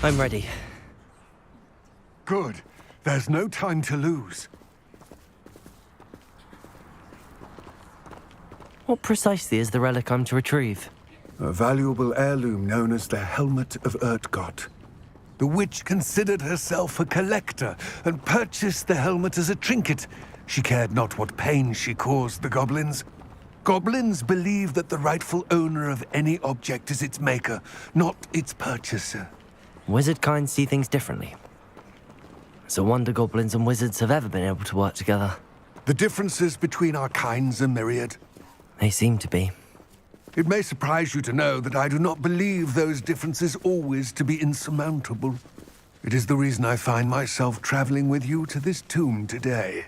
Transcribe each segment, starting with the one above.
I'm ready. Good. There's no time to lose. What precisely is the relic I'm to retrieve? A valuable heirloom known as the Helmet of Urtgott. The witch considered herself a collector and purchased the helmet as a trinket. She cared not what pain she caused the goblins. Goblins believe that the rightful owner of any object is its maker, not its purchaser. Wizard kind see things differently. It's a wonder goblins and wizards have ever been able to work together. The differences between our kinds are myriad. They seem to be. It may surprise you to know that I do not believe those differences always to be insurmountable. It is the reason I find myself traveling with you to this tomb today.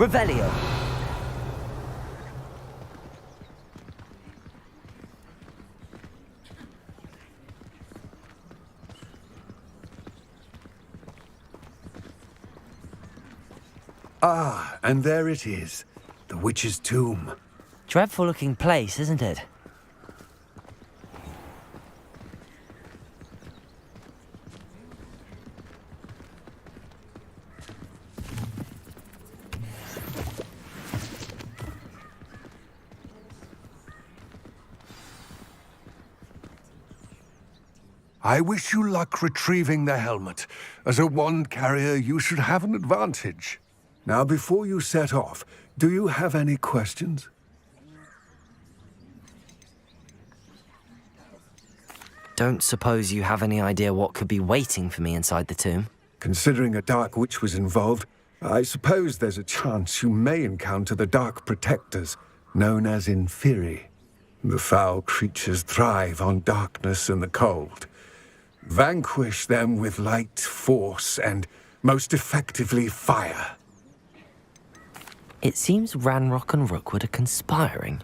Revelio. Ah, and there it is. The witch's tomb. Dreadful looking place, isn't it? I wish you luck retrieving the helmet. As a wand carrier, you should have an advantage. Now, before you set off, do you have any questions? Don't suppose you have any idea what could be waiting for me inside the tomb? Considering a Dark Witch was involved, I suppose there's a chance you may encounter the Dark Protectors, known as Inferi. The foul creatures thrive on darkness and the cold. Vanquish them with light, force, and, most effectively, fire. It seems Ranrock and Rookwood are conspiring.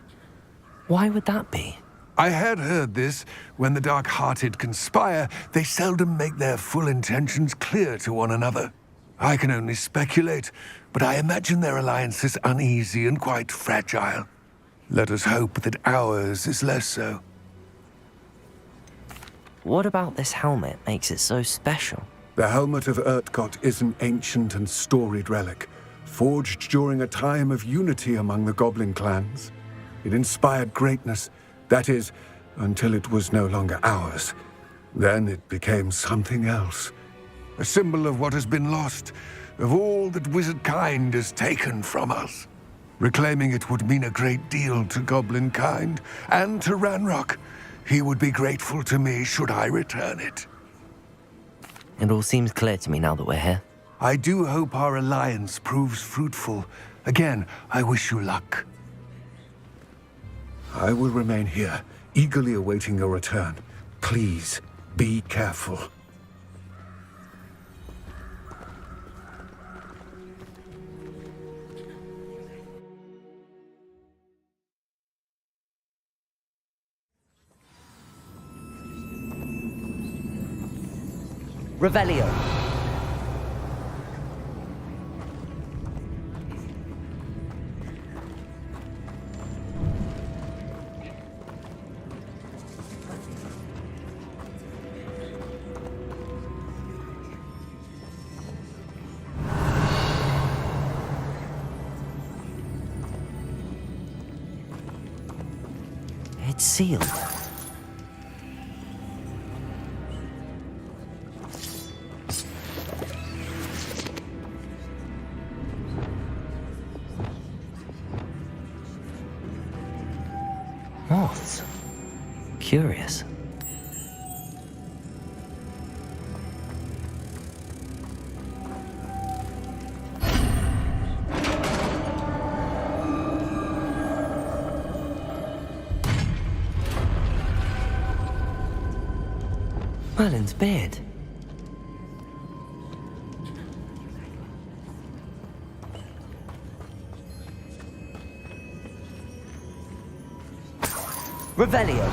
Why would that be? I had heard this. When the dark-hearted conspire, they seldom make their full intentions clear to one another. I can only speculate, but I imagine their alliance is uneasy and quite fragile. Let us hope that ours is less so. What about this helmet makes it so special? The helmet of Urtkot is an ancient and storied relic, forged during a time of unity among the goblin clans. It inspired greatness, that is, until it was no longer ours. Then it became something else. A symbol of what has been lost, of all that wizard kind has taken from us. Reclaiming it would mean a great deal to goblin kind, and to Ranrock. He would be grateful to me should I return it. It all seems clear to me now that we're here. I do hope our alliance proves fruitful. Again, I wish you luck. I will remain here, eagerly awaiting your return. Please, be careful. Revelio. It's sealed. Moths. Curious. Merlin's beard. Revelio.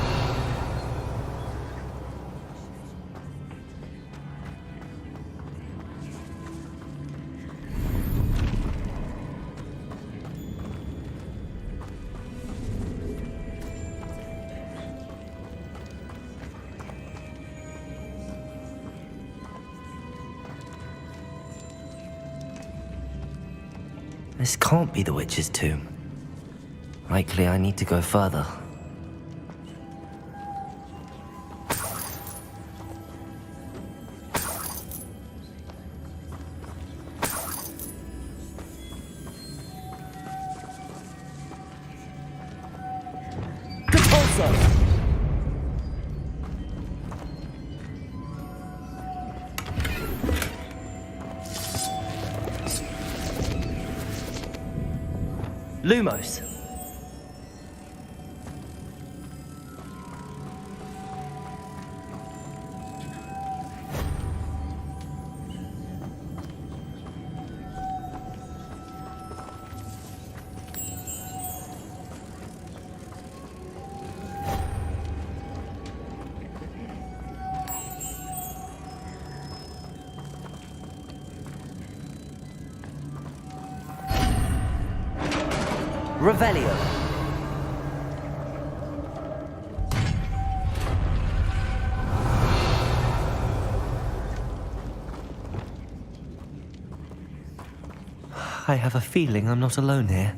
This can't be the witch's tomb. Likely I need to go further. Lumos. Revelio. I have a feeling I'm not alone here.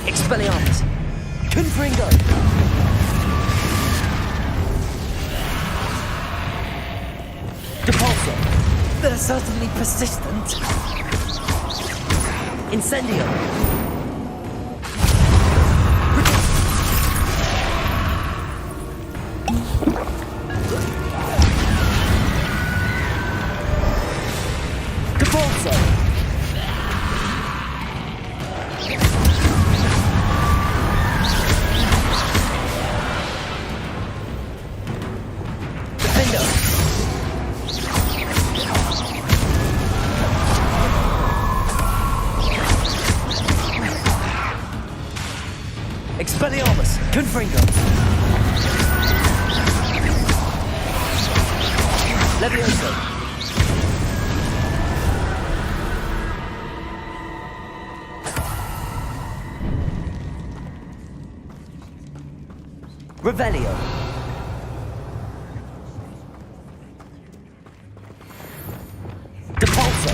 Expelliarmus! Confringo! Depulso! They're certainly persistent. Incendio! Depulso! Confringo. Levioso. Revelio. Depulso.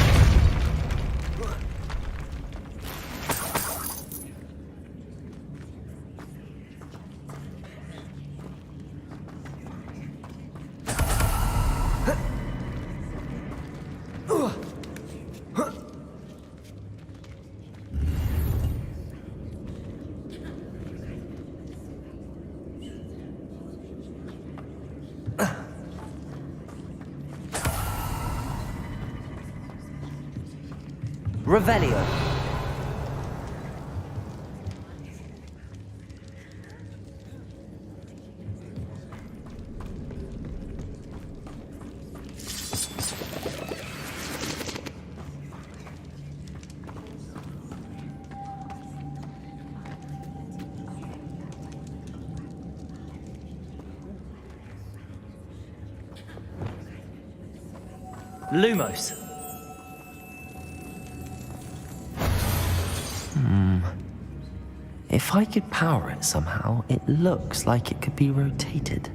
Revelio. Lumos. If I could power it somehow, it looks like it could be rotated.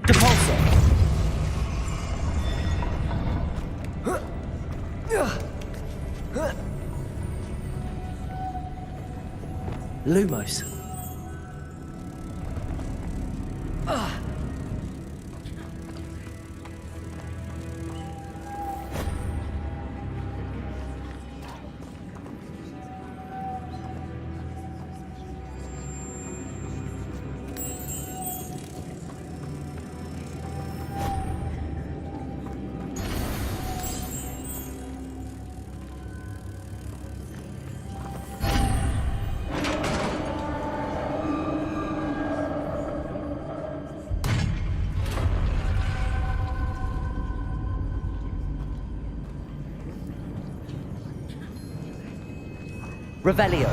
Depulso. Lumos. Revelio.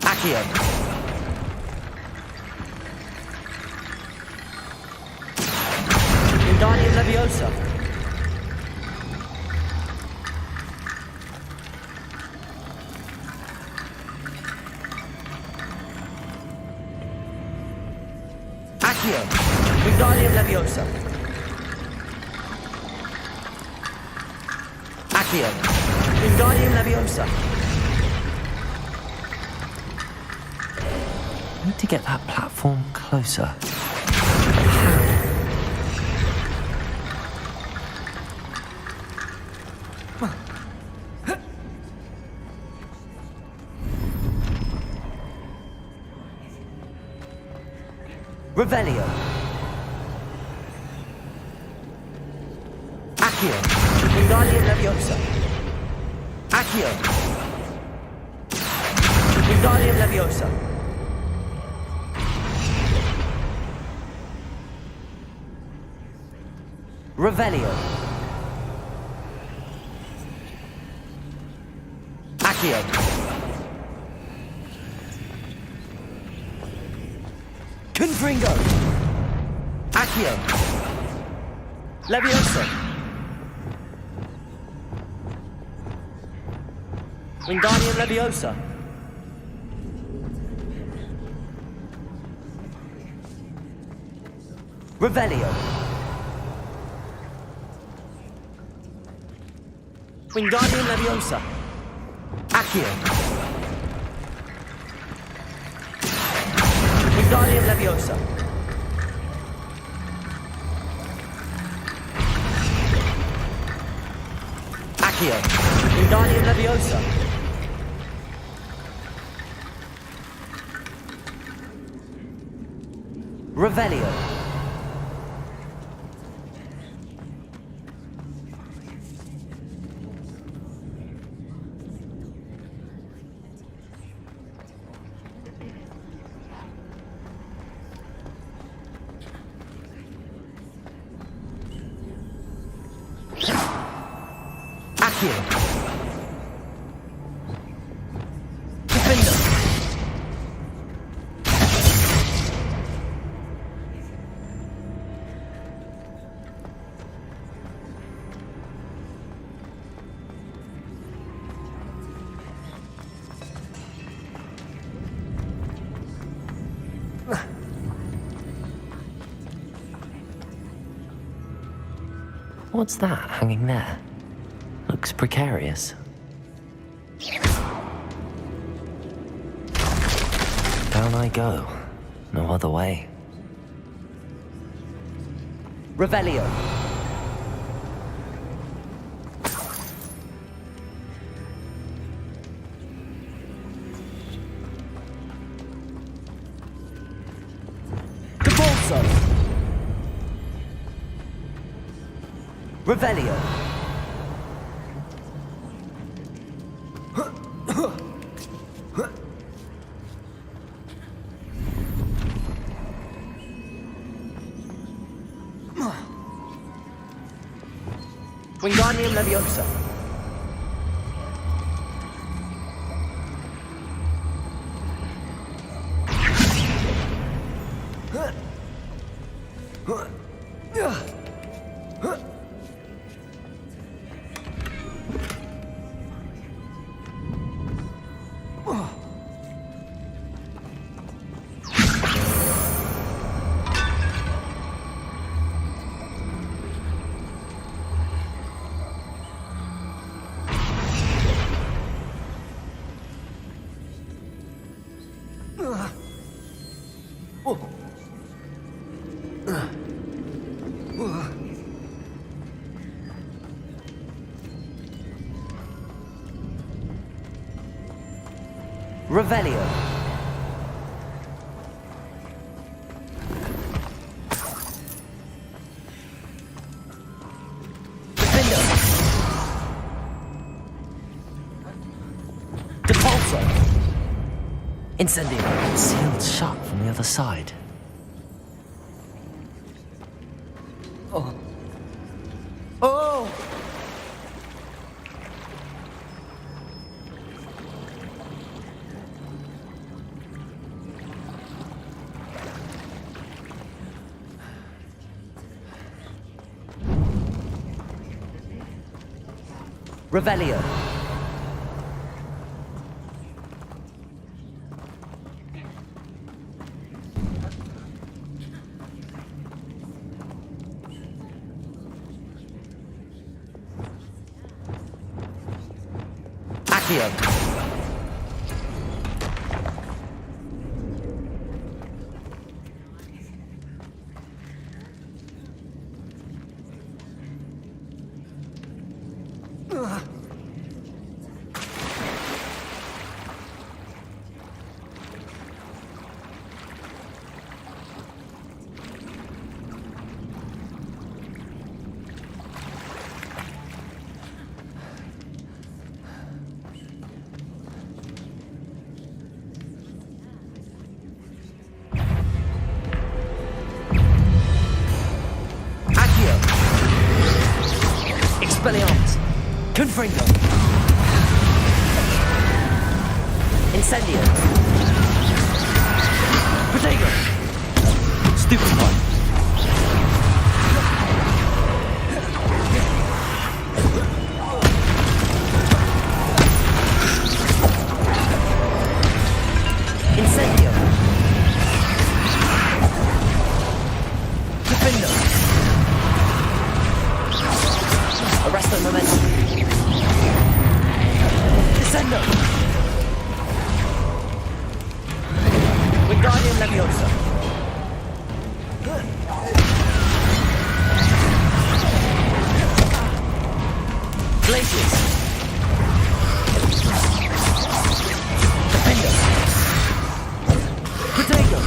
Accio. Wingardium Leviosa. Accio. Wingardium Leviosa. Accio. Wingardium Leviosa. Need to get that platform closer. Revelio. Accio. Wingardium Leviosa. Accio. Wingardium Leviosa. Revelio. Accio. Confringo. Accio. Leviosa. Wingardium Leviosa. Revelio. Wingardium Leviosa. Accio. Wingardium Leviosa. Accio. Wingardium Leviosa. Revelio. Accio. Defender. What's that hanging there? Looks precarious. Down I go. No other way. Revelio. Debolso. Revelio. Wingardium Leviosa. Revelio. Defender. Depulso. Incendio. Sealed shut from the other side. Oh. Oh! Revelio. Accio. Expelliarmus. Confringo. Incendio. Protego. Stupefy. Incendio. Defendo. Arresto momentum. Descendo. Wingardium Leviosa. Glaciers! Defender! Potato!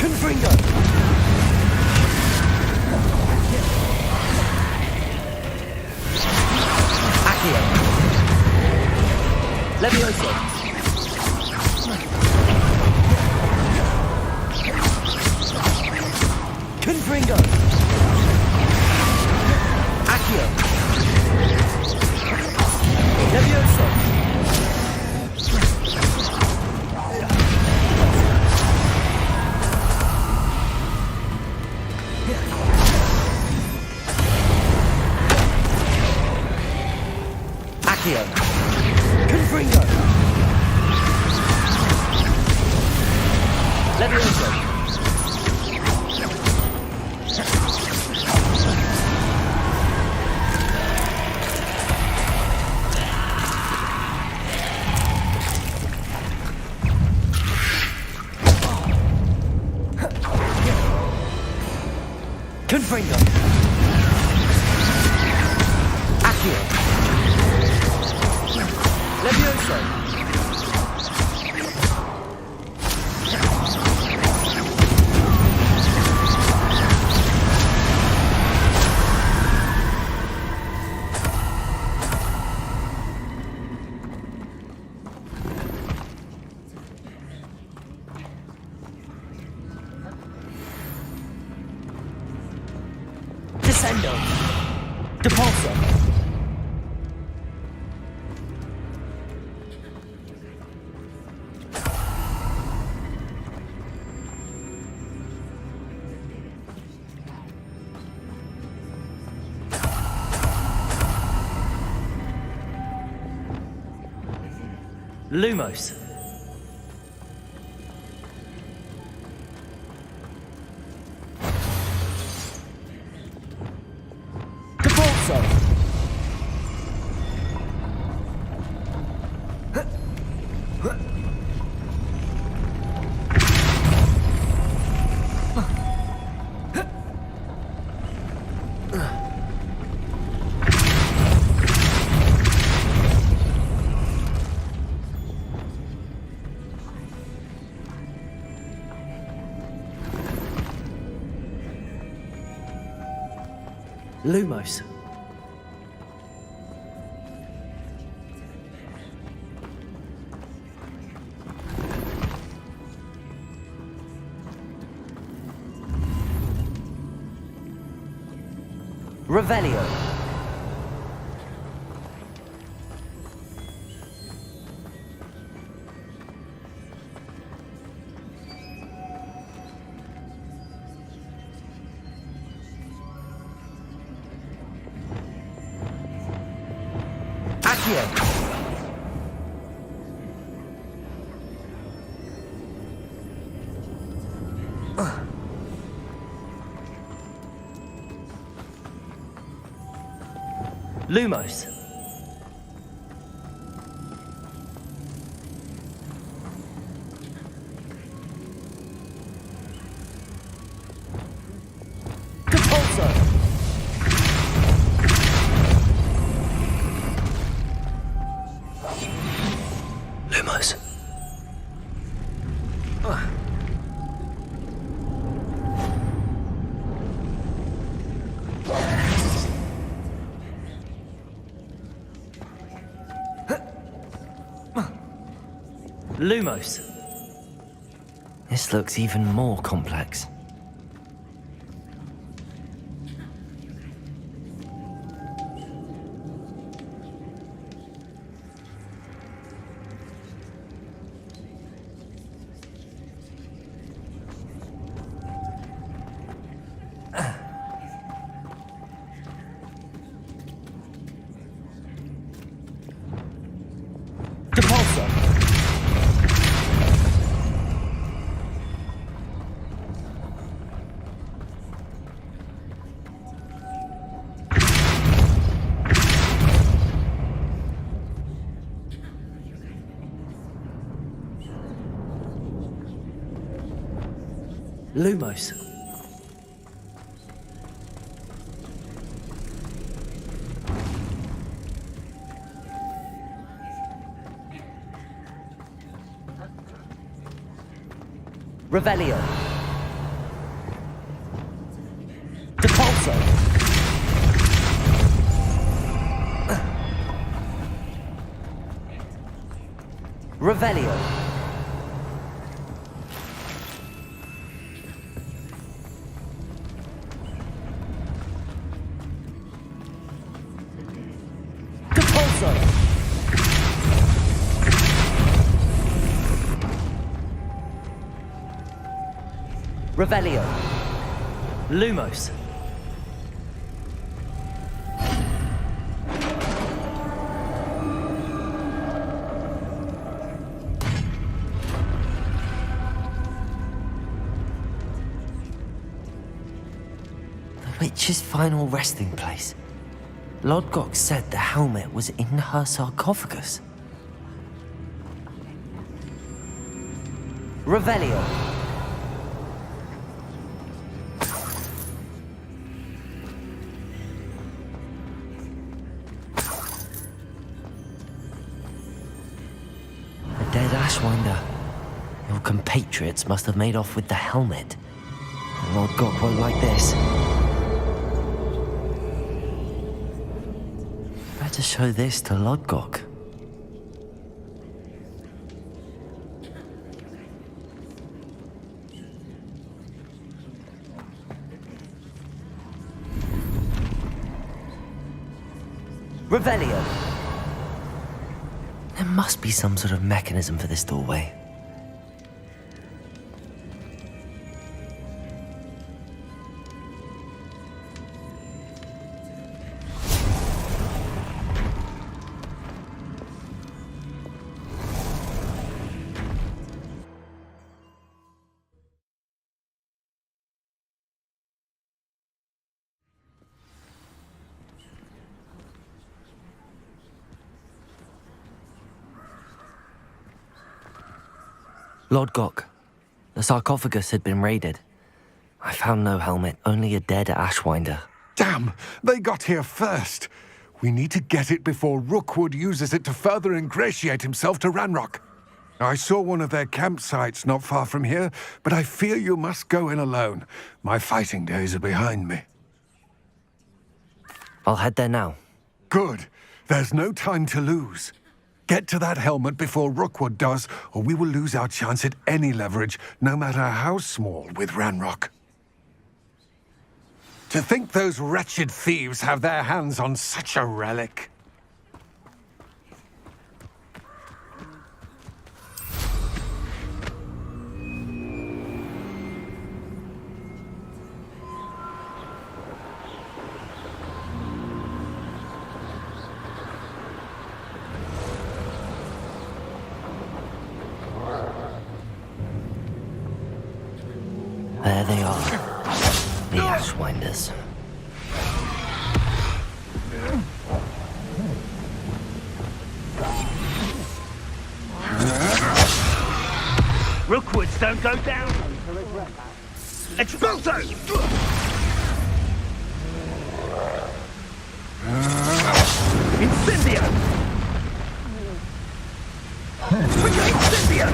Confringo! Accio! Levioso! Confringo! Accio! Levioso! Accio! Confringo! Levioso! Confringo! Accio! Levioso! Descendo! Depulso! Lumos. Depulso. Lumos. Revelio. Accio. Lumos. Depulso. Lumos. Lumos. This looks even more complex. Depulso. Lumos. Revelio. Depulso. Revelio. Depulso. Revelio. Lumos. The witch's final resting place. Lodgok said the helmet was in her sarcophagus. Revelio. Dead Ashwinder. Your compatriots must have made off with the helmet. Lodgok won't like this. Better show this to Lodgok. Revelio. There must be some sort of mechanism for this doorway. Lodgok, the sarcophagus had been raided. I found no helmet, only a dead Ashwinder. Damn! They got here first. We need to get it before Rookwood uses it to further ingratiate himself to Ranrock. I saw one of their campsites not far from here, but I fear you must go in alone. My fighting days are behind me. I'll head there now. Good. There's no time to lose. Get to that helmet before Rookwood does, or we will lose our chance at any leverage, no matter how small, with Ranrock. To think those wretched thieves have their hands on such a relic. There they are. The Ashwinders. Rookwoods don't go down! Expulso! Incendio! Incendio!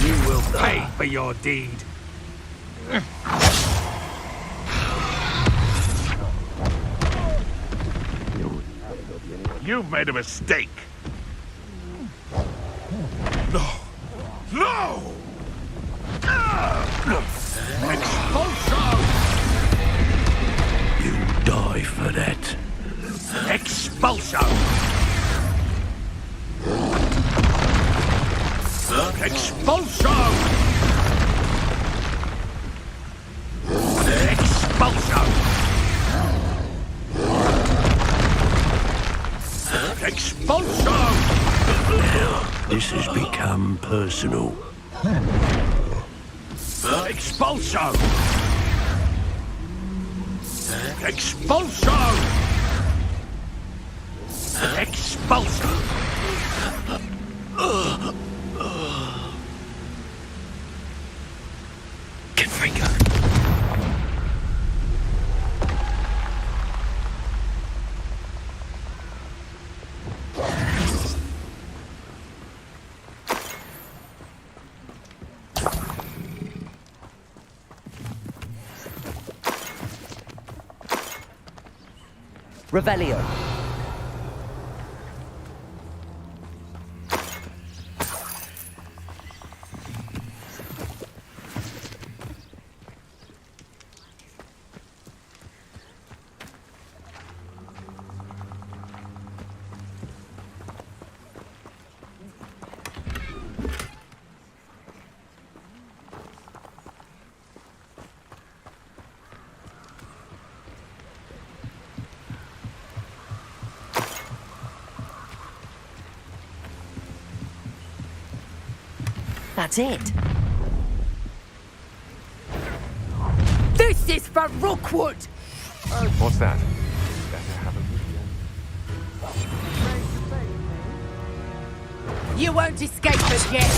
You will pay for your deed. You've made a mistake. No! No! Expulso! You die for that. Expulso! Expulso! Expulso! Expulso! Now, this has become personal. Expulso! Expulso! Expulso! Configure. Revelio. That's it. This is for Rookwood! What's that? You won't escape us yet!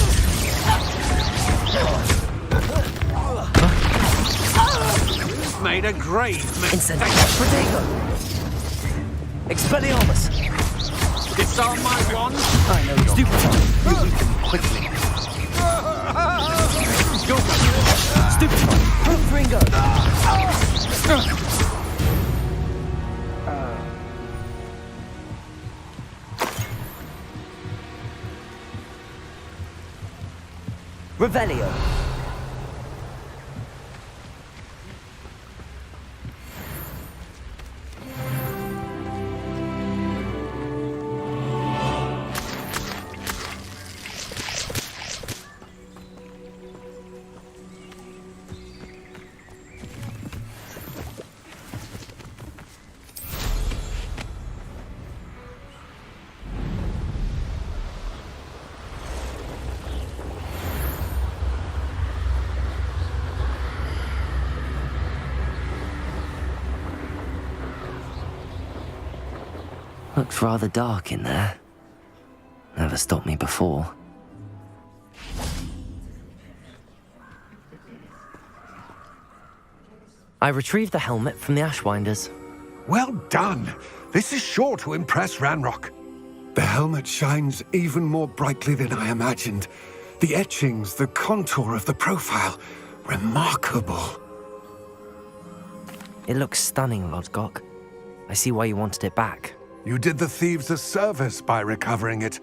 Made a grave mistake. Incendio. Protego. Expelliarmus. Disarm my wand. I know you're stupefy. You weaken me quickly. Stupefy. Proof Ringo. Revelio. Looks rather dark in there. Never stopped me before. I retrieved the helmet from the Ashwinders. Well done. This is sure to impress Ranrock. The helmet shines even more brightly than I imagined. The etchings, the contour of the profile. Remarkable. It looks stunning, Lodgok. I see why you wanted it back. You did the thieves a service by recovering it.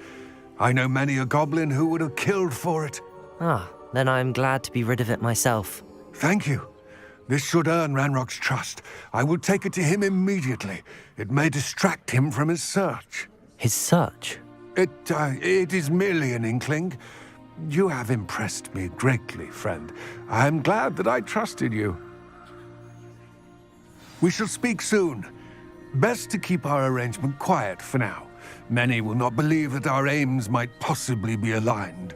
I know many a goblin who would have killed for it. Ah, then I'm glad to be rid of it myself. Thank you. This should earn Ranrock's trust. I will take it to him immediately. It may distract him from his search. His search? It is merely an inkling. You have impressed me greatly, friend. I am glad that I trusted you. We shall speak soon. Best to keep our arrangement quiet for now. Many will not believe that our aims might possibly be aligned.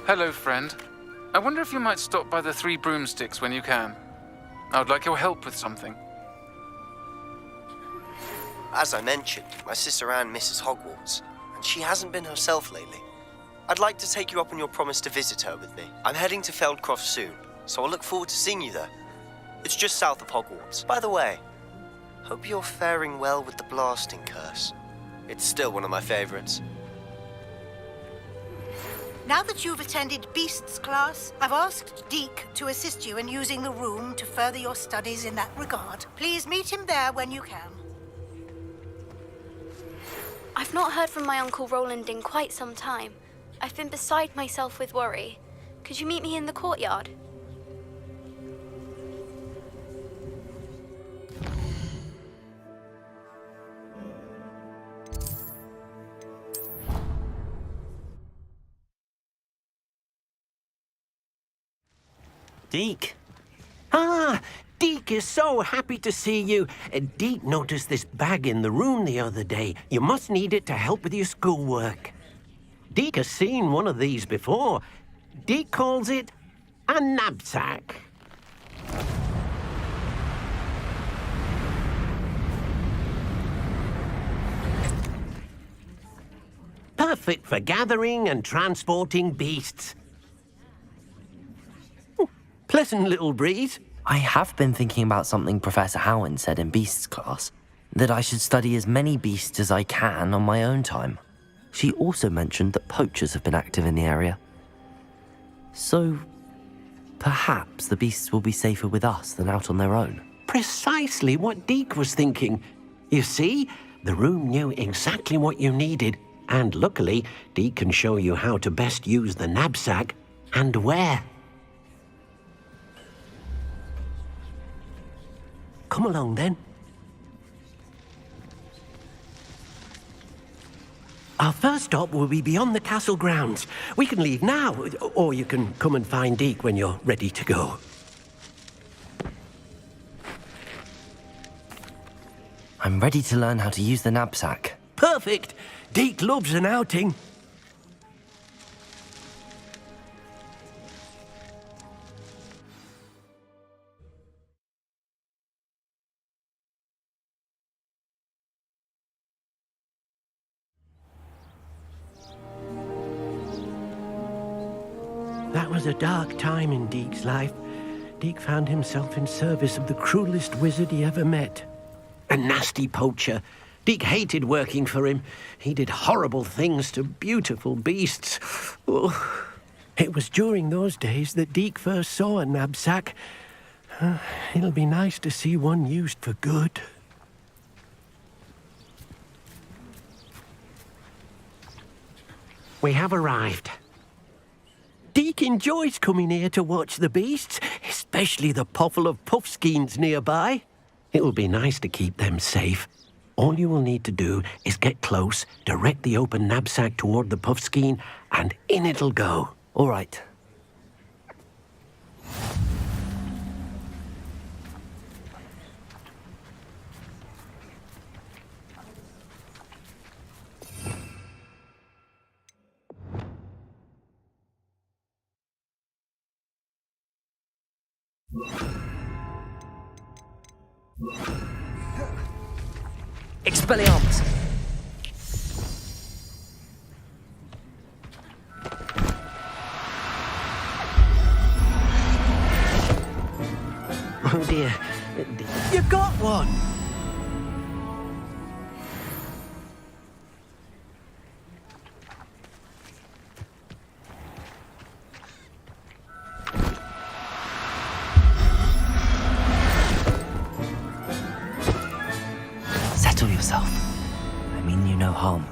Hello, friend. I wonder if you might stop by the Three Broomsticks when you can. I would like your help with something. As I mentioned, my sister Anne misses Hogwarts, and she hasn't been herself lately. I'd like to take you up on your promise to visit her with me. I'm heading to Feldcroft soon, so I'll look forward to seeing you there. It's just south of Hogwarts. By the way, hope you're faring well with the blasting curse. It's still one of my favorites. Now that you've attended Beasts class, I've asked Deke to assist you in using the room to further your studies in that regard. Please meet him there when you can. I've not heard from my Uncle Roland in quite some time. I've been beside myself with worry. Could you meet me in the courtyard? Deke. Ah, Deke is so happy to see you. Deke noticed this bag in the room the other day. You must need it to help with your schoolwork. Deke has seen one of these before. Deke calls it a knapsack. Perfect for gathering and transporting beasts. Pleasant little breeze. I have been thinking about something Professor Howland said in Beasts class, that I should study as many beasts as I can on my own time. She also mentioned that poachers have been active in the area. So, perhaps the beasts will be safer with us than out on their own. Precisely what Deke was thinking. You see, the room knew exactly what you needed, and luckily, Deke can show you how to best use the knapsack and where. Come along, then. Our first stop will be beyond the castle grounds. We can leave now, or you can come and find Deke when you're ready to go. I'm ready to learn how to use the knapsack. Perfect! Deke loves an outing. That was a dark time in Deke's life. Deke found himself in service of the cruelest wizard he ever met. A nasty poacher. Deke hated working for him. He did horrible things to beautiful beasts. Oh. It was during those days that Deke first saw a knapsack. It'll be nice to see one used for good. We have arrived. Deke enjoys coming here to watch the beasts, especially the potful of puffskeins nearby. It will be nice to keep them safe. All you will need to do is get close, direct the open knapsack toward the puffskein, and in it'll go. All right. Expelliarmus! Oh dear. You got one! Settle yourself. I mean you no harm.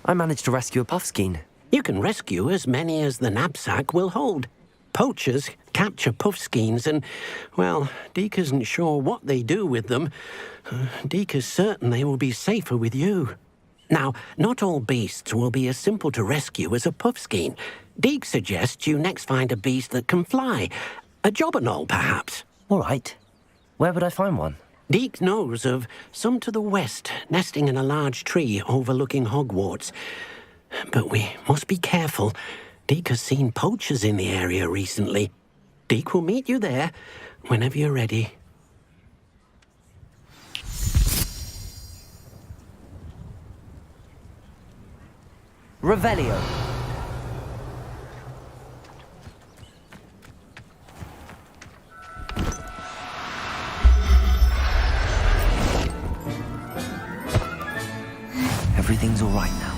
I managed to rescue a puffskein. You can rescue as many as the knapsack will hold. Poachers capture puffskeins and, well, Deek isn't sure what they do with them. Deek is certain they will be safer with you. Now, not all beasts will be as simple to rescue as a puffskein. Deek suggests you next find a beast that can fly. A jobberknoll, perhaps. All right. Where would I find one? Deek knows of some to the west, nesting in a large tree overlooking Hogwarts. But we must be careful. Deek has seen poachers in the area recently. Deek will meet you there whenever you're ready. Revelio. Everything's all right now.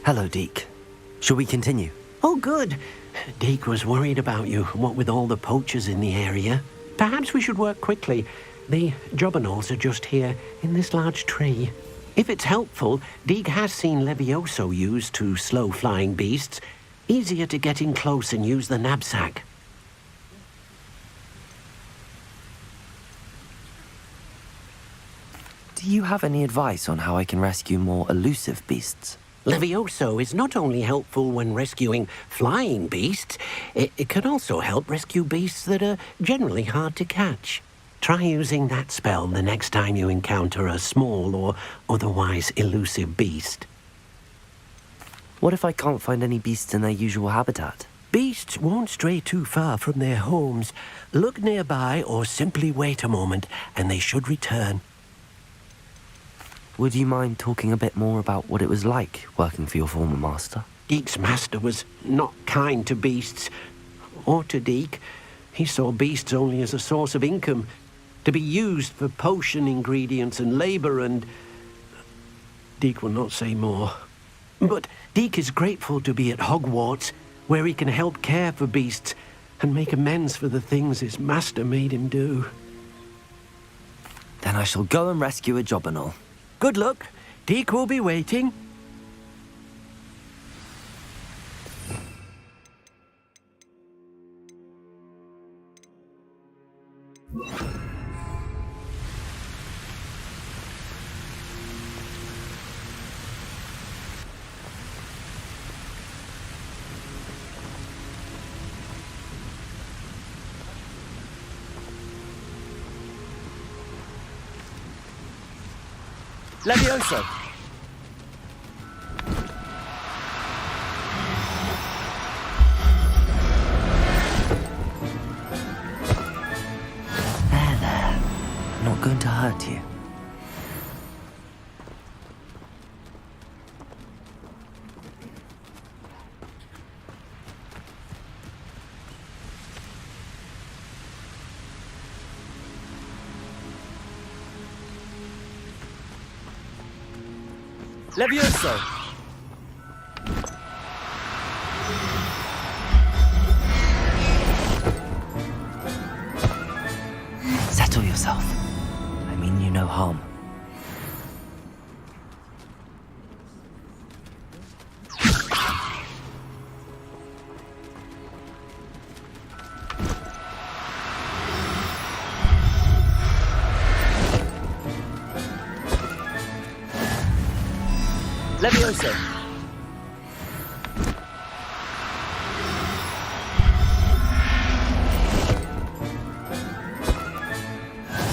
Hello, Deek. Shall we continue? Oh, good. Deek was worried about you, what with all the poachers in the area. Perhaps we should work quickly. The jobberknolls are just here, in this large tree. If it's helpful, Deek has seen Levioso used to slow flying beasts. Easier to get in close and use the knapsack. Do you have any advice on how I can rescue more elusive beasts? Levioso is not only helpful when rescuing flying beasts, it can also help rescue beasts that are generally hard to catch. Try using that spell the next time you encounter a small or otherwise elusive beast. What if I can't find any beasts in their usual habitat? Beasts won't stray too far from their homes. Look nearby or simply wait a moment and they should return. Would you mind talking a bit more about what it was like working for your former master? Deek's master was not kind to beasts, or to Deek. He saw beasts only as a source of income, to be used for potion ingredients and labor, and Deek will not say more. But Deek is grateful to be at Hogwarts, where he can help care for beasts and make amends for the things his master made him do. Then I shall go and rescue a jobberknoll. Good luck. Deek will be waiting. Levioso! There. Not going to hurt you. Levioso! Settle yourself. I mean you no harm. Levioso!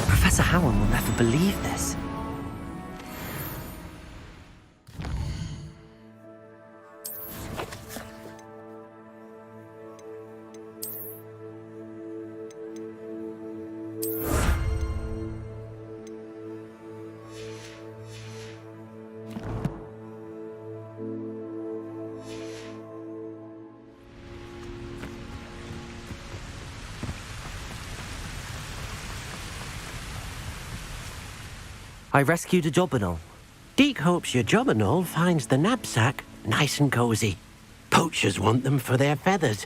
Professor Howard will never believe this. I rescued a Jobberknoll. Deek hopes your Jobberknoll finds the knapsack nice and cozy. Poachers want them for their feathers,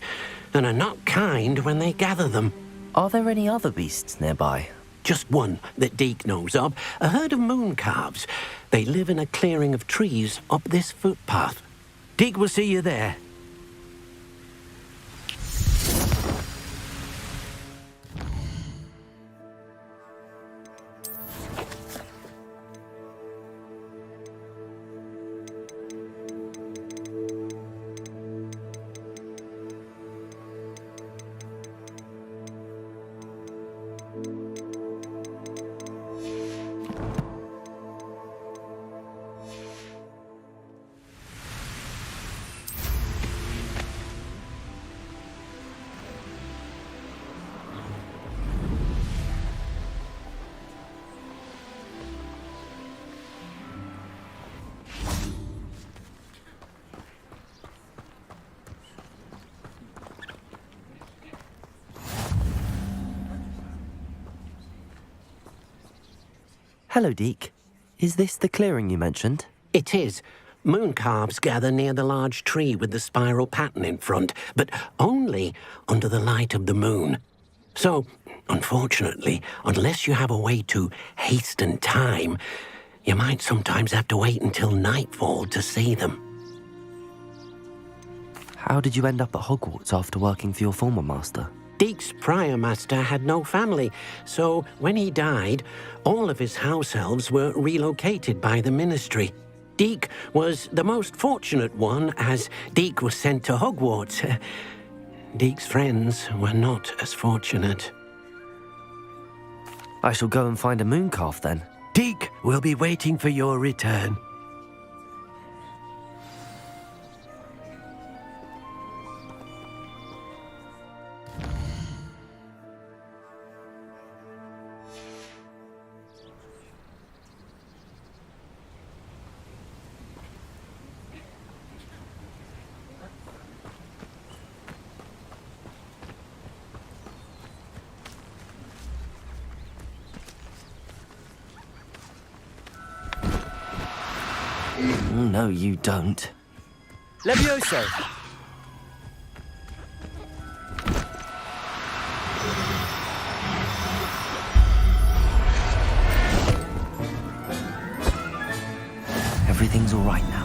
and are not kind when they gather them. Are there any other beasts nearby? Just one that Deek knows of, a herd of moon calves. They live in a clearing of trees up this footpath. Deek will see you there. Hello, Deek. Is this the clearing you mentioned? It is. Moon calves gather near the large tree with the spiral pattern in front, but only under the light of the moon. So, unfortunately, unless you have a way to hasten time, you might sometimes have to wait until nightfall to see them. How did you end up at Hogwarts after working for your former master? Deek's prior master had no family, so when he died, all of his house elves were relocated by the ministry. Deek was the most fortunate one, as Deek was sent to Hogwarts. Deek's friends were not as fortunate. I shall go and find a mooncalf then. Deek will be waiting for your return. No, you don't. Levioso! Everything's all right now.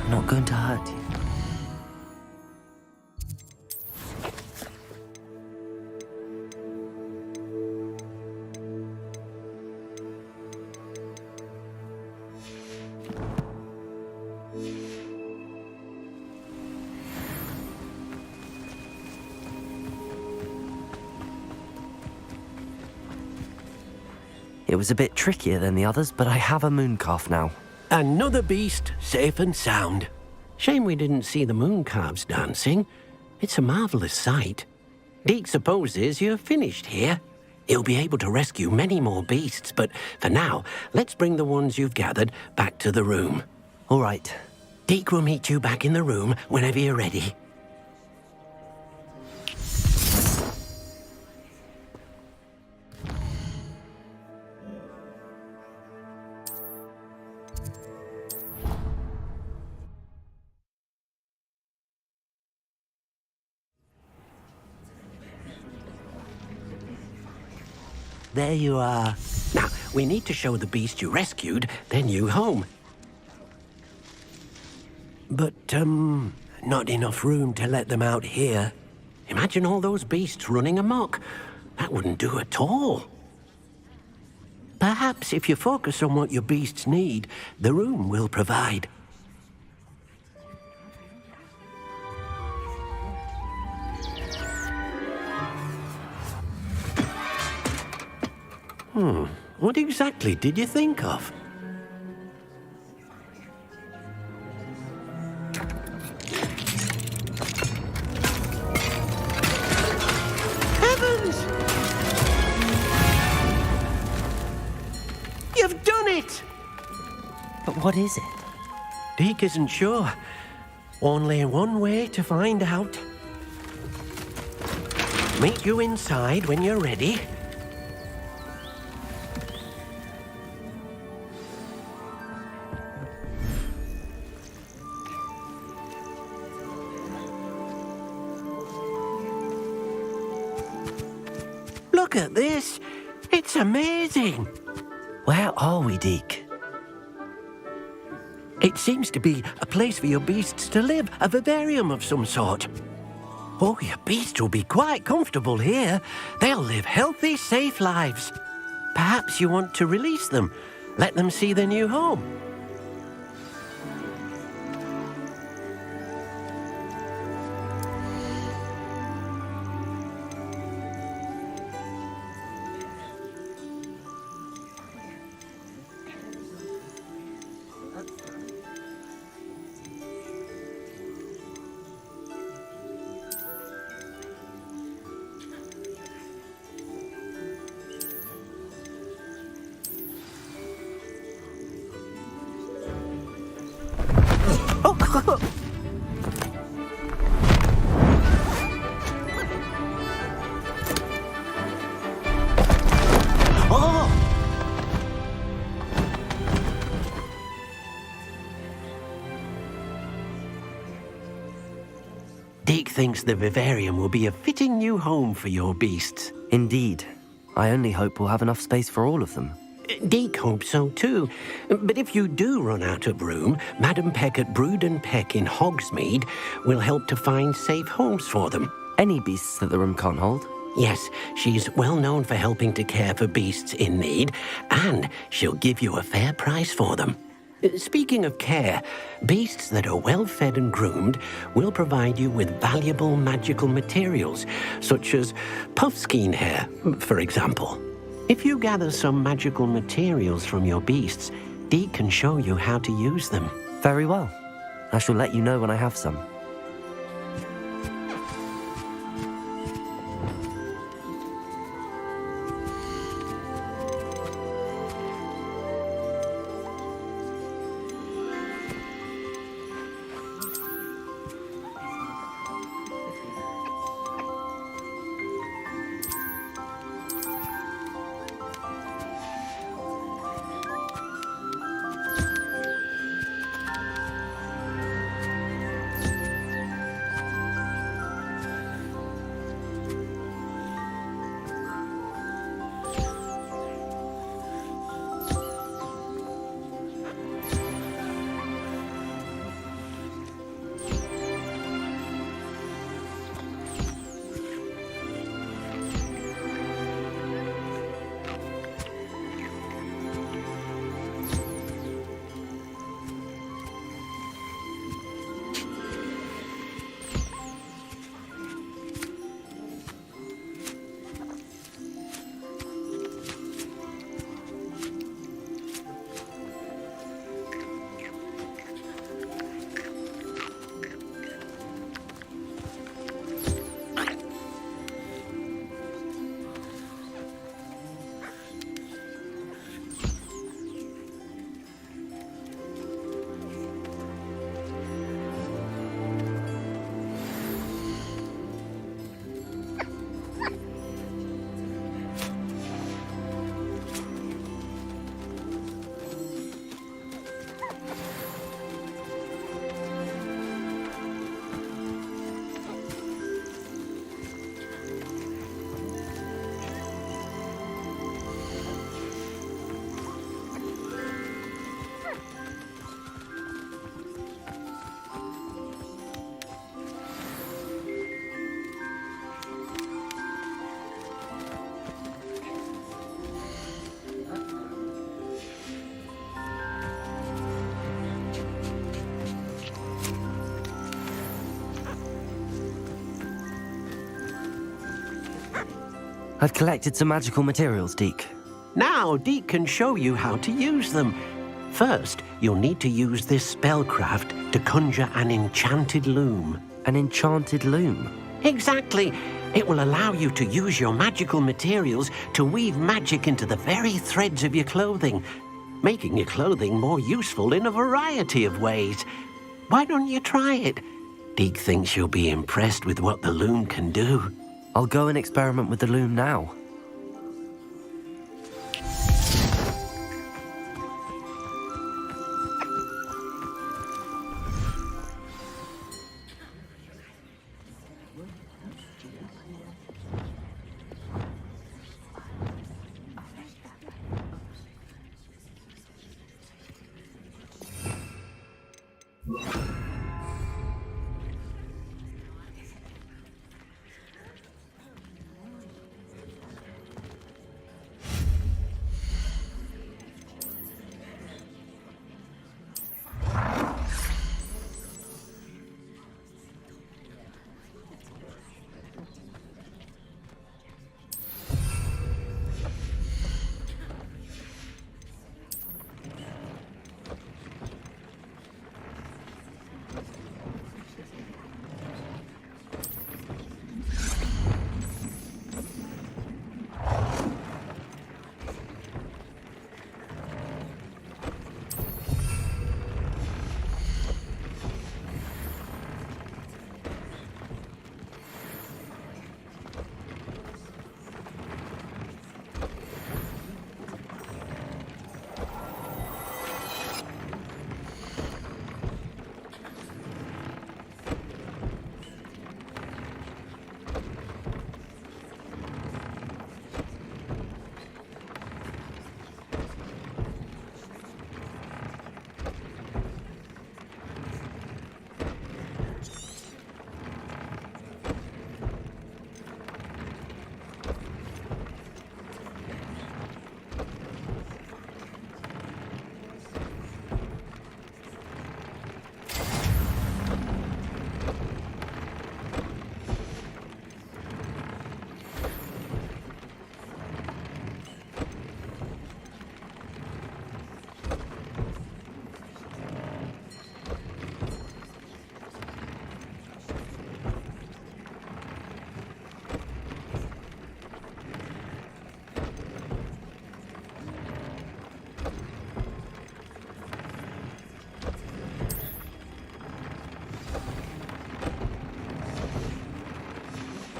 I'm not going to hurt you. It was a bit trickier than the others, but I have a mooncalf now. Another beast, safe and sound. Shame we didn't see the moon calves dancing. It's a marvelous sight. Deek supposes you're finished here. He'll be able to rescue many more beasts, but for now, let's bring the ones you've gathered back to the room. All right. Deke will meet you back in the room whenever you're ready. There you are. Now, we need to show the beast you rescued their new home. But, not enough room to let them out here. Imagine all those beasts running amok. That wouldn't do at all. Perhaps if you focus on what your beasts need, the room will provide. What exactly did you think of? Heavens! You've done it! But what is it? Deke isn't sure. Only one way to find out. Meet you inside when you're ready. Look at this. It's amazing. Where are we, Deke? It seems to be a place for your beasts to live, a vivarium of some sort. Oh, your beasts will be quite comfortable here. They'll live healthy, safe lives. Perhaps you want to release them, let them see their new home. Deke thinks the vivarium will be a fitting new home for your beasts. Indeed. I only hope we'll have enough space for all of them. Deke hopes so too. But if you do run out of room, Madam Peck at Brood and Peck in Hogsmeade will help to find safe homes for them. Any beasts that the room can't hold? Yes, she's well known for helping to care for beasts in need, and she'll give you a fair price for them. Speaking of care, beasts that are well fed and groomed will provide you with valuable magical materials, such as puffskein hair, for example. If you gather some magical materials from your beasts, Deke can show you how to use them. Very well. I shall let you know when I have some. I've collected some magical materials, Deek. Now, Deek can show you how to use them. First, you'll need to use this spellcraft to conjure an enchanted loom. An enchanted loom? Exactly. It will allow you to use your magical materials to weave magic into the very threads of your clothing, making your clothing more useful in a variety of ways. Why don't you try it? Deek thinks you'll be impressed with what the loom can do. I'll go and experiment with the loom now.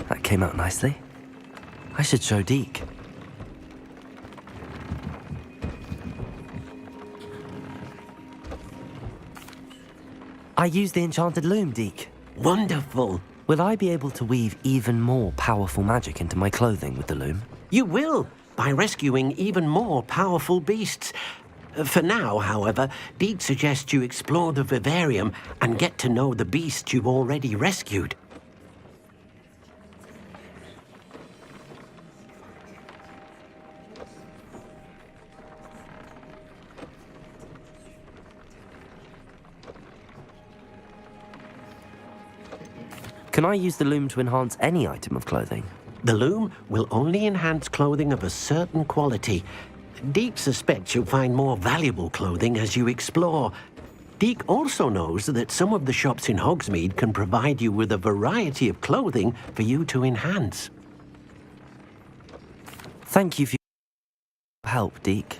That came out nicely. I should show Deek. I used the enchanted loom, Deek. Wonderful. Will I be able to weave even more powerful magic into my clothing with the loom? You will, by rescuing even more powerful beasts. For now, however, Deek suggests you explore the vivarium and get to know the beasts you've already rescued. Can I use the loom to enhance any item of clothing? The loom will only enhance clothing of a certain quality. Deek suspects you'll find more valuable clothing as you explore. Deek also knows that some of the shops in Hogsmeade can provide you with a variety of clothing for you to enhance. Thank you for your help, Deek.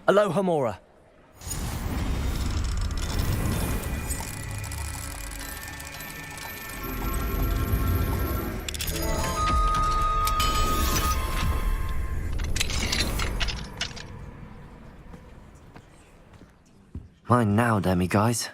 Aloha Mora. Mine now, Demi guys.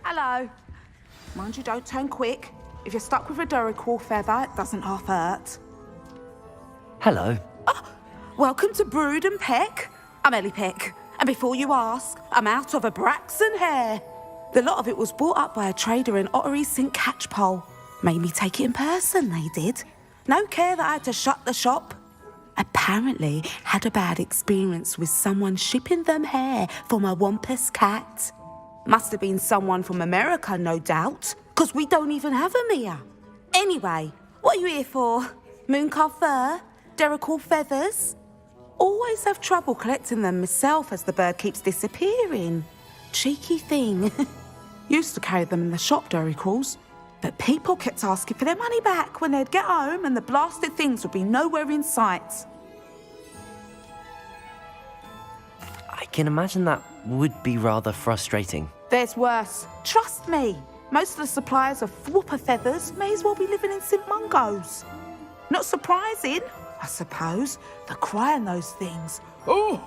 Hello. Mind you, don't turn quick. If you're stuck with a Duracell feather, it doesn't half hurt. Hello. Welcome to Brood and Peck. I'm Ellie Peck. And before you ask, I'm out of a Braxton hair. The lot of it was bought up by a trader in Ottery St. Catchpole. Made me take it in person, they did. No care that I had to shut the shop. Apparently had a bad experience with someone shipping them hair from a Wampus cat. Must have been someone from America, no doubt, because we don't even have them here. Anyway, what are you here for? Mooncar fur? Duracell feathers? Always have trouble collecting them myself as the bird keeps disappearing. Cheeky thing. Used to carry them in the shop, Duracells, but people kept asking for their money back when they'd get home and the blasted things would be nowhere in sight. I can imagine that would be rather frustrating. There's worse. Trust me. Most of the suppliers of whooper feathers may as well be living in St. Mungo's. Not surprising, I suppose, the cry on those things. Oh,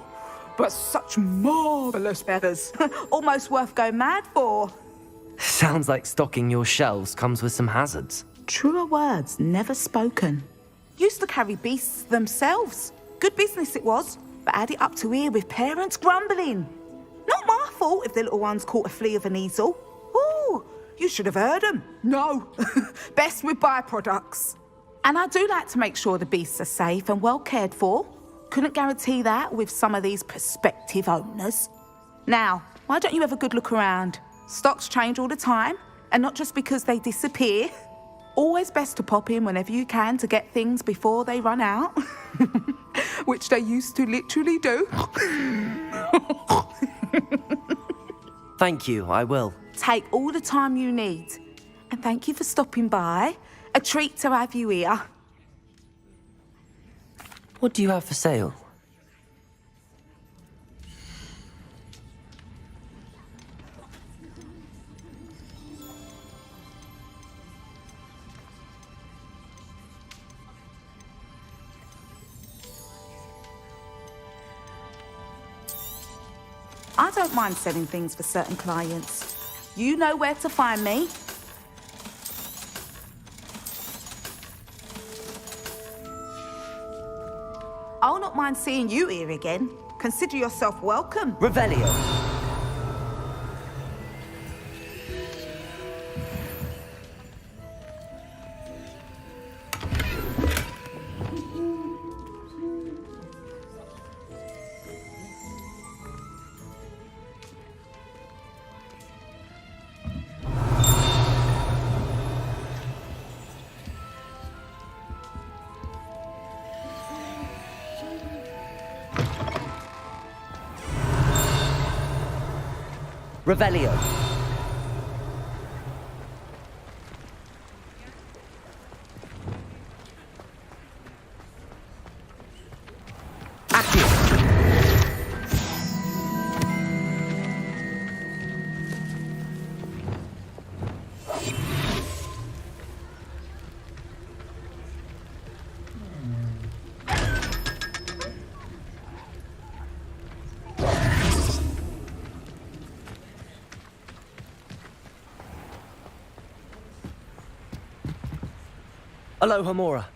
but such marvellous feathers. Almost worth going mad for. Sounds like stocking your shelves comes with some hazards. Truer words never spoken. Used to carry beasts themselves. Good business it was, but add it up to here with parents grumbling. Not my fault if the little ones caught a flea of an easel. Ooh, you should have heard them. No, best with byproducts. And I do like to make sure the beasts are safe and well cared for. Couldn't guarantee that with some of these prospective owners. Now, why don't you have a good look around? Stocks change all the time, and not just because they disappear. Always best to pop in whenever you can to get things before they run out. Which they used to literally do. Thank you, I will. Take all the time you need. And thank you for stopping by. A treat to have you here. What do you have for sale? I don't mind selling things for certain clients. You know where to find me. I'll not mind seeing you here again. Consider yourself welcome. Revelio. Revelio. Accio. Aloha Mora.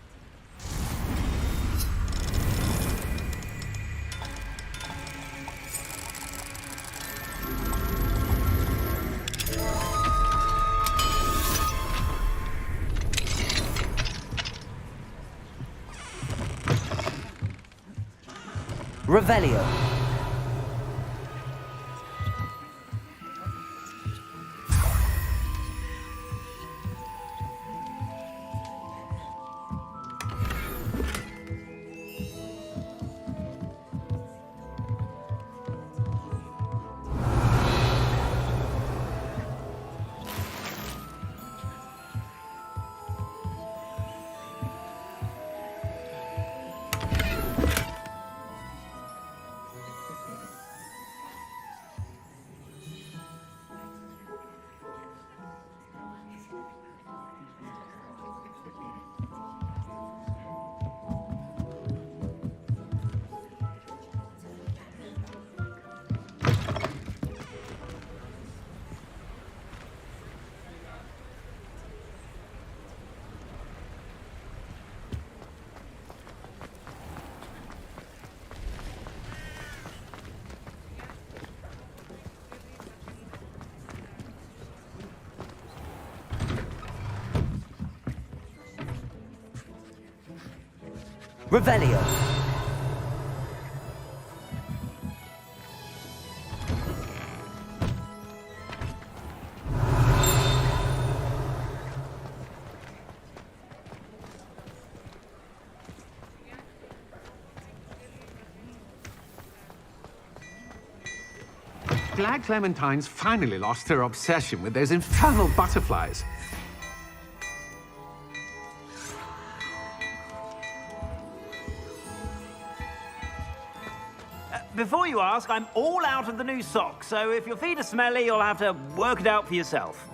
Revelio. Revelio. Glad Clementine's finally lost her obsession with those infernal butterflies. Before you ask, I'm all out of the new socks, so if your feet are smelly, you'll have to work it out for yourself.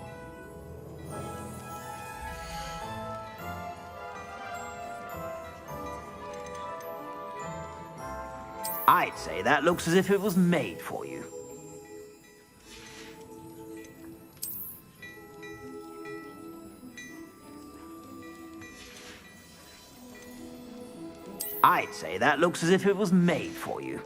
I'd say that looks as if it was made for you. I'd say that looks as if it was made for you.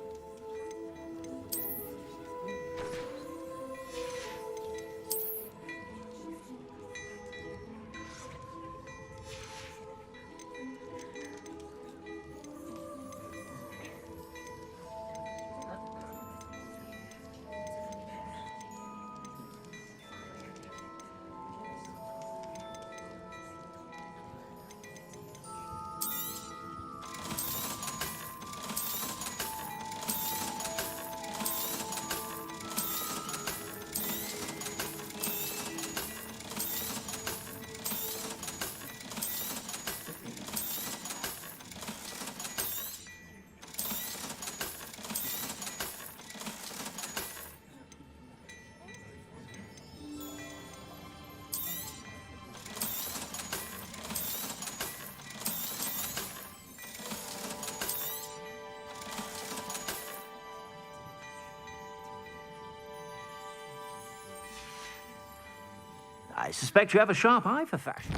I suspect you have a sharp eye for fashion.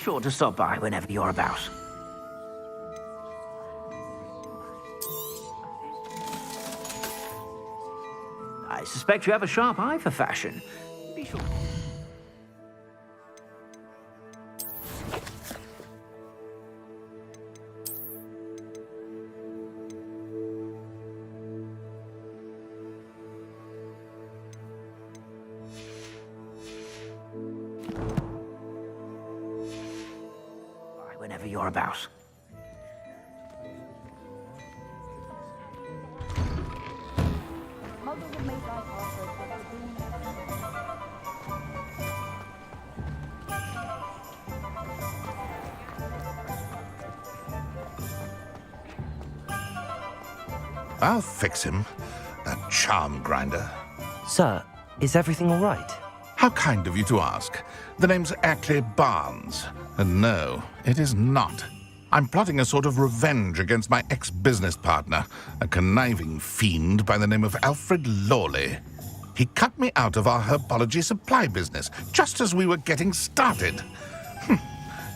sure to stop by whenever you're about. I suspect you have a sharp eye for fashion. Be sure. Whenever you're about. I'll fix him, that charm grinder. Sir, is everything all right? How kind of you to ask. The name's Ackley Barnes. And no, it is not. I'm plotting a sort of revenge against my ex-business partner, a conniving fiend by the name of Alfred Lawley. He cut me out of our herbology supply business just as we were getting started.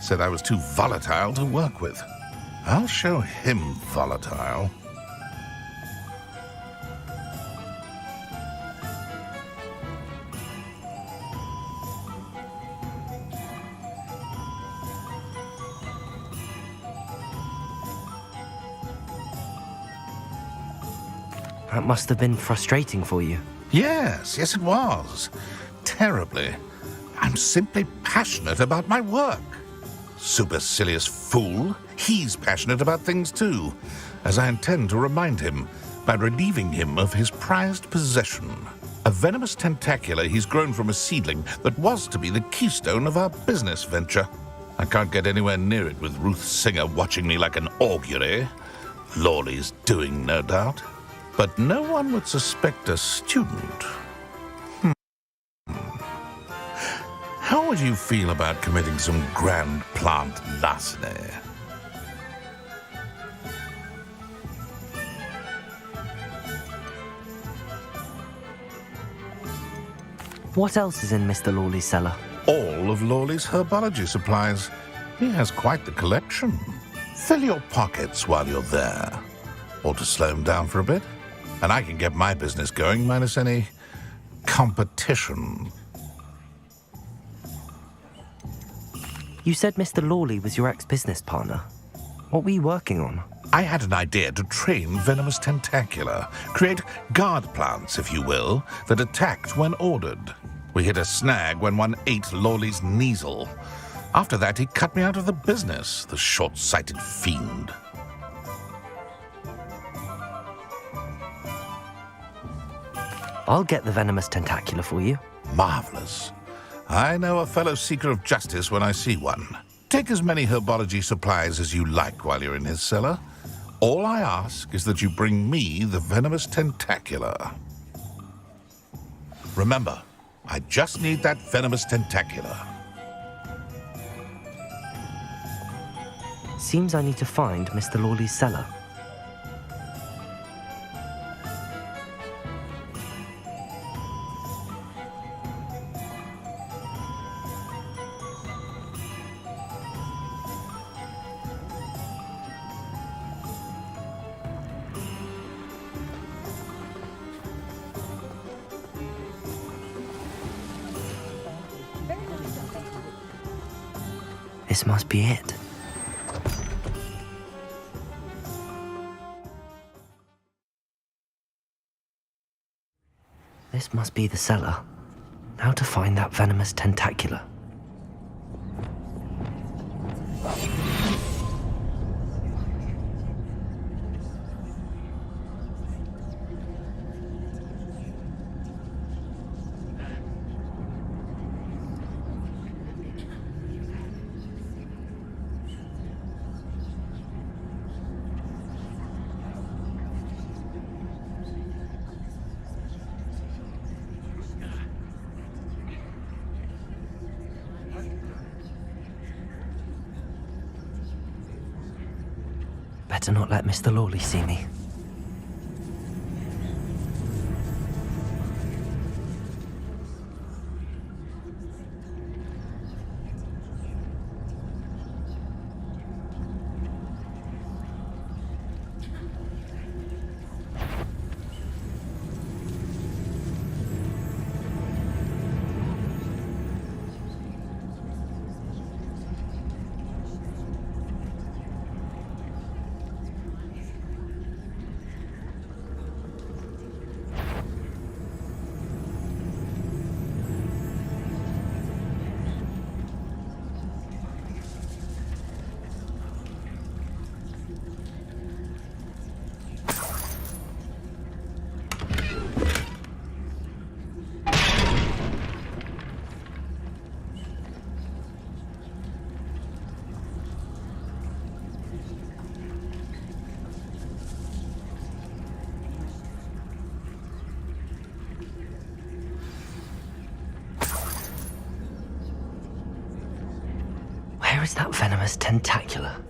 Said I was too volatile to work with. I'll show him volatile. That must have been frustrating for you. Yes, it was. Terribly. I'm simply passionate about my work. Supercilious fool. He's passionate about things too, as I intend to remind him by relieving him of his prized possession. A venomous tentacula he's grown from a seedling that was to be the keystone of our business venture. I can't get anywhere near it with Ruth Singer watching me like an augury. Lawley's doing, no doubt. But no one would suspect a student. How would you feel about committing some grand plant larceny? What else is in Mr. Lawley's cellar? All of Lawley's herbology supplies. He has quite the collection. Fill your pockets while you're there. Or to slow him down for a bit. And I can get my business going minus any competition. You said Mr. Lawley was your ex-business partner. What were you working on? I had an idea to train venomous tentacula, create guard plants, if you will, that attacked when ordered. We hit a snag when one ate Lawley's Kneasel. After that, he cut me out of the business, the short-sighted fiend. I'll get the venomous tentacula for you. Marvelous. I know a fellow seeker of justice when I see one. Take as many herbology supplies as you like while you're in his cellar. All I ask is that you bring me the venomous tentacula. Remember, I just need that venomous tentacula. Seems I need to find Mr. Lawley's cellar. This must be it. This must be the cellar. Now to find that venomous tentacula. Better not let Mr. Lawley see me. is that venomous tentacula?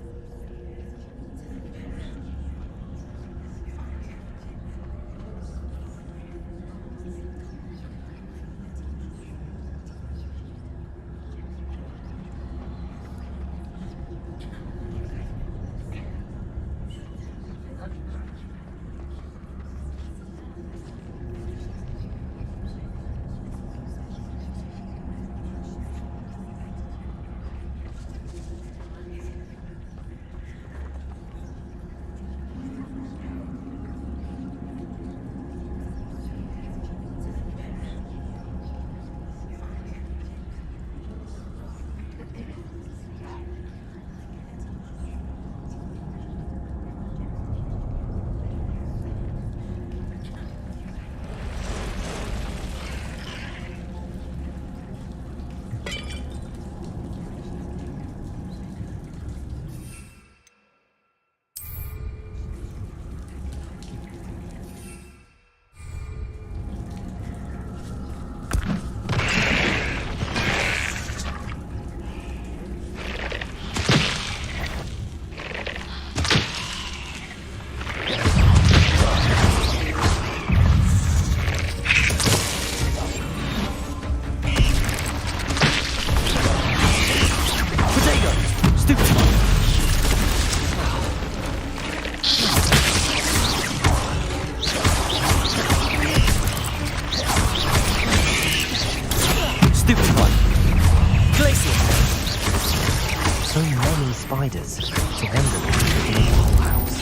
Spiders surrendering in the whole house.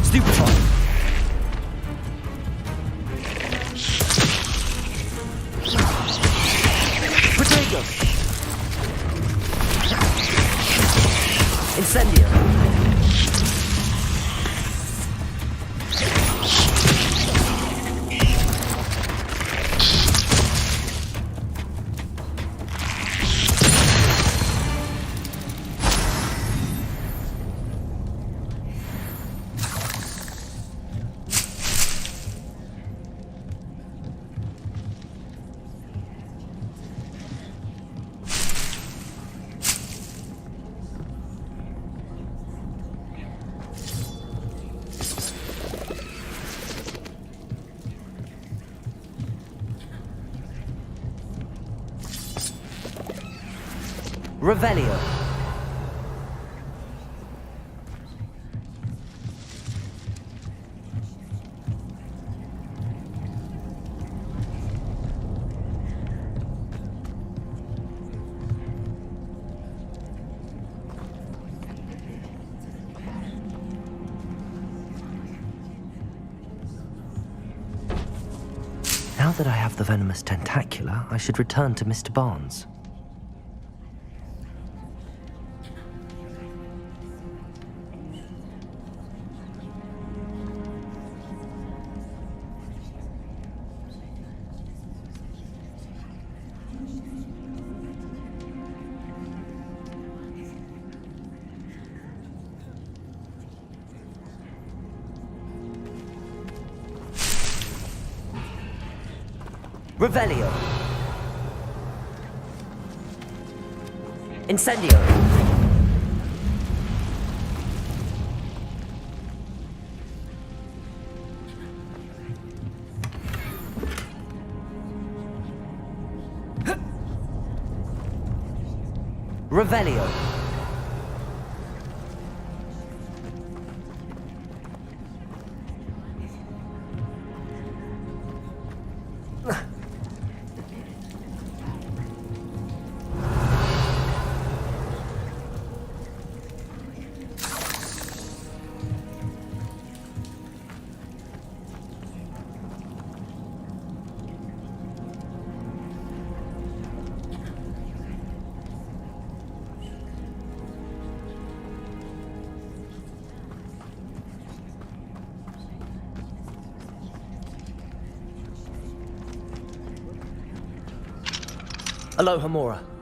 Stupid one! Potato! Incendio! Revelio. Now that I have the venomous tentacula, I should return to Mr. Barnes. Revelio. Incendio. Revelio. Aloha Mora.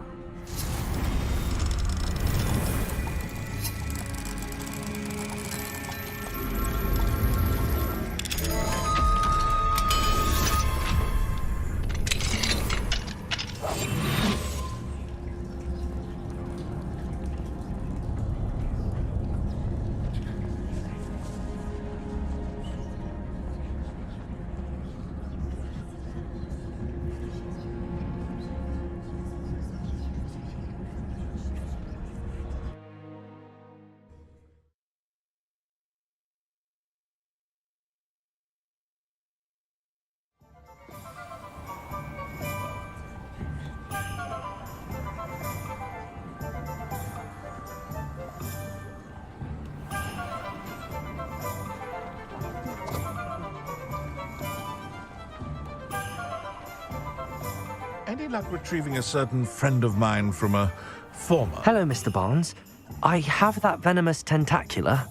any luck retrieving a certain friend of mine from a former... Hello, Mr. Barnes. I have that venomous tentacula.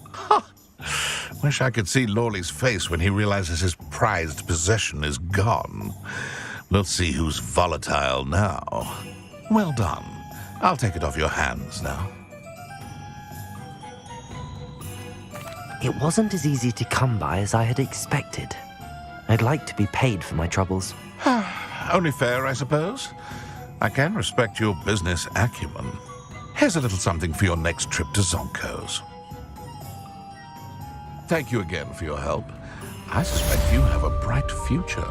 Wish I could see Lawley's face when he realizes his prized possession is gone. We'll see who's volatile now. Well done. I'll take it off your hands now. It wasn't as easy to come by as I had expected. I'd like to be paid for my troubles. Only fair, I suppose. I can respect your business acumen. Here's a little something for your next trip to Zonko's. Thank you again for your help. I suspect you have a bright future.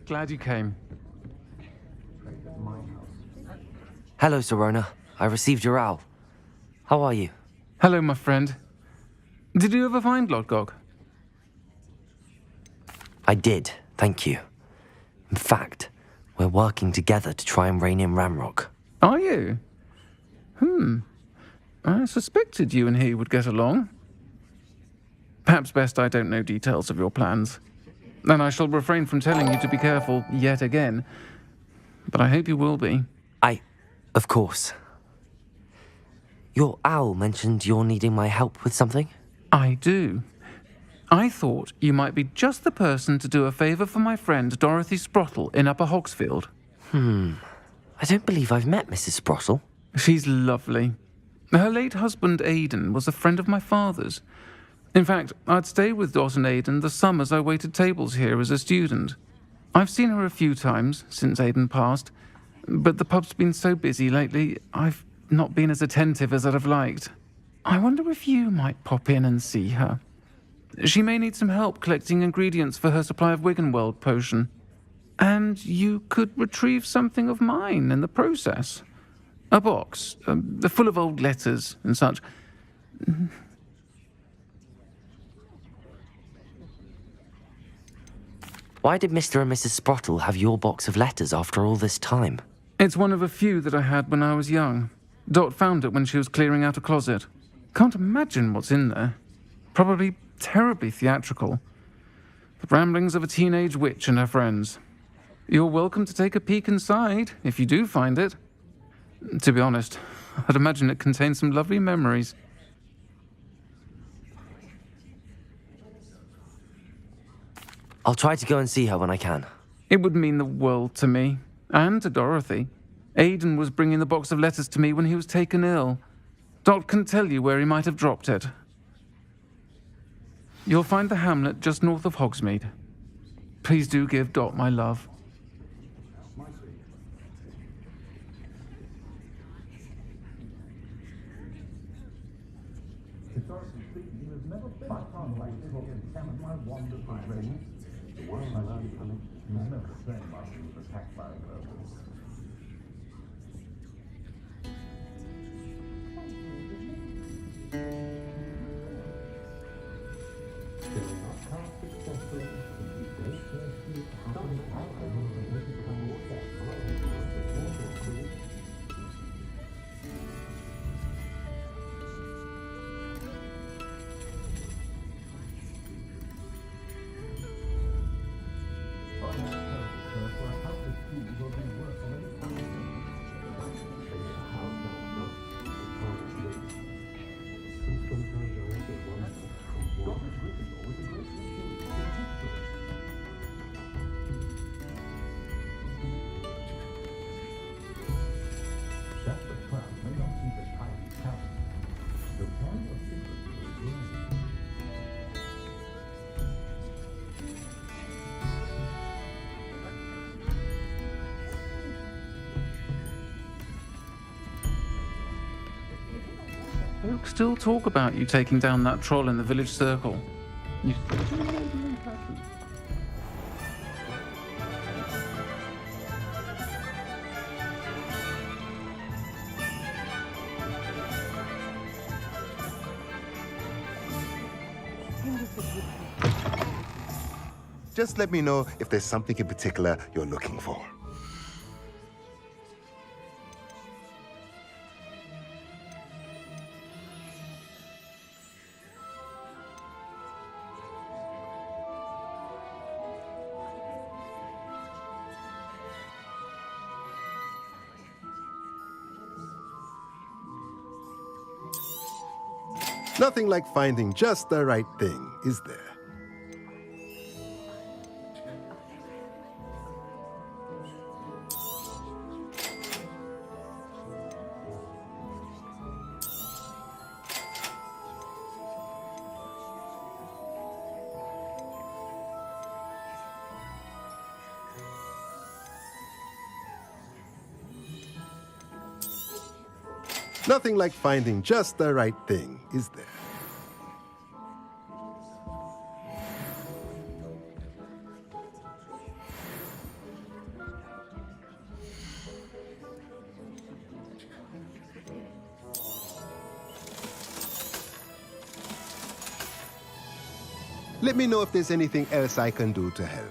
Glad you came. Hello, Sirona. I received your owl. How are you? Hello, my friend. Did you ever find Lodgok? I did, thank you. In fact, we're working together to try and rein in Ramrock. Are you? I suspected you and he would get along. Perhaps best I don't know details of your plans. And I shall refrain from telling you to be careful yet again. But I hope you will be. Of course. Your owl mentioned you're needing my help with something? I do. I thought you might be just the person to do a favour for my friend Dorothy Sprottle in Upper Hogsfield. I don't believe I've met Mrs. Sprottle. She's lovely. Her late husband Aidan was a friend of my father's. In fact, I'd stayed with Dot and Aidan the summers I waited tables here as a student. I've seen her a few times since Aidan passed, but the pub's been so busy lately, I've not been as attentive as I'd have liked. I wonder if you might pop in and see her. She may need some help collecting ingredients for her supply of Wiggenweld potion. And you could retrieve something of mine in the process. A box, full of old letters and such. Why did Mr. and Mrs. Sprottle have your box of letters after all this time? It's one of a few that I had when I was young. Dot found it when she was clearing out a closet. Can't imagine what's in there. Probably terribly theatrical. The ramblings of a teenage witch and her friends. You're welcome to take a peek inside, if you do find it. To be honest, I'd imagine it contains some lovely memories. I'll try to go and see her when I can. It would mean the world to me, and to Dorothy. Aidan was bringing the box of letters to me when he was taken ill. Dot can tell you where he might have dropped it. You'll find the hamlet just north of Hogsmeade. Please do give Dot my love. Folk still talk about you taking down that troll in the village circle. You... Just let me know if there's something in particular you're looking for. Nothing like finding just the right thing, is there? Nothing like finding just the right thing, is there? Let me know if there's anything else I can do to help.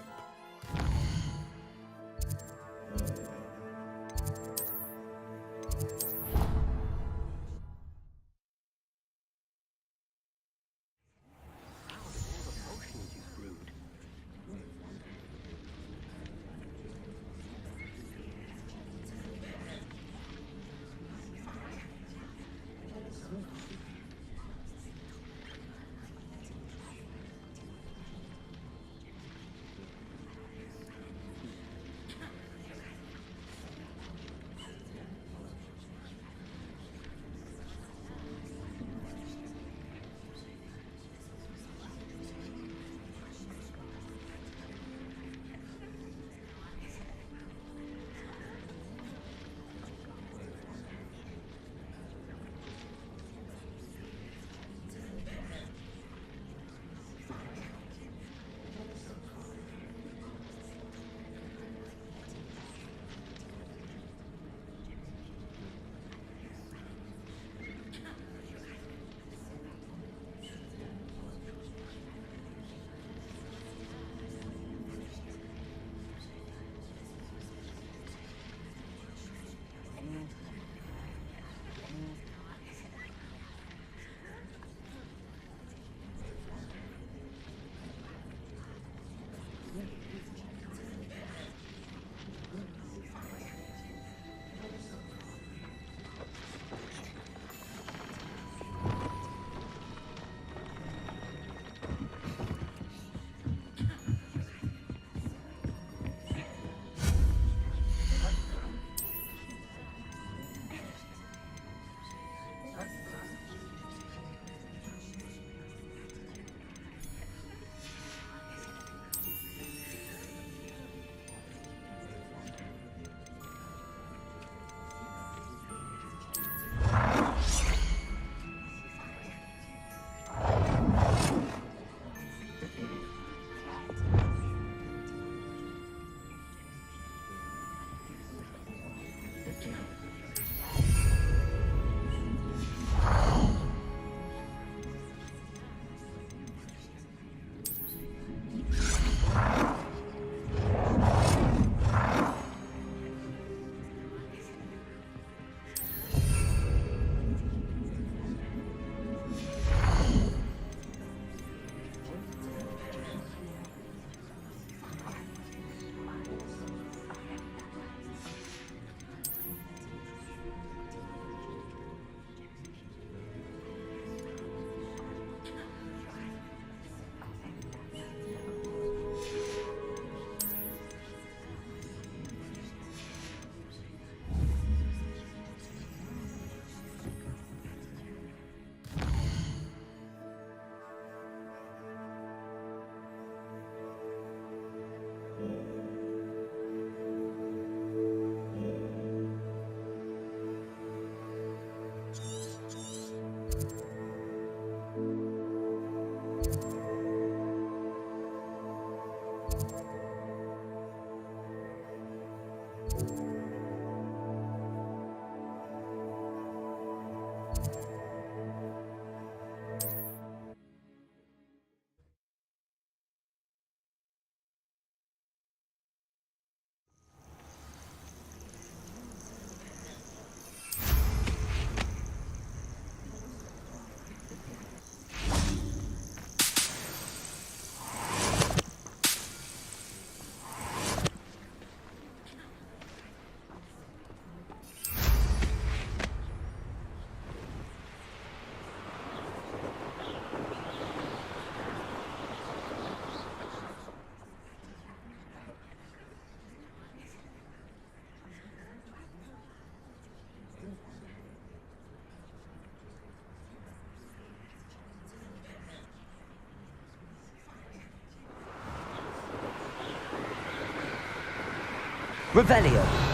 Revelio.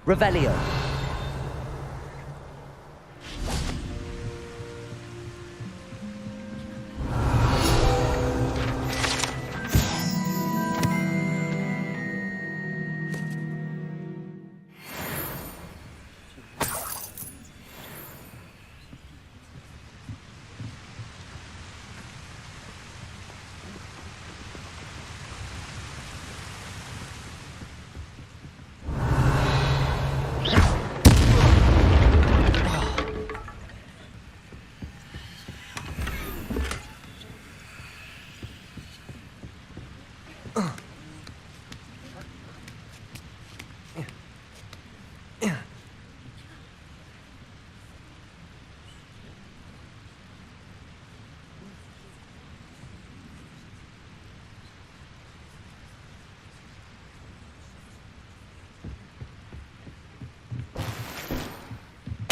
Revelio.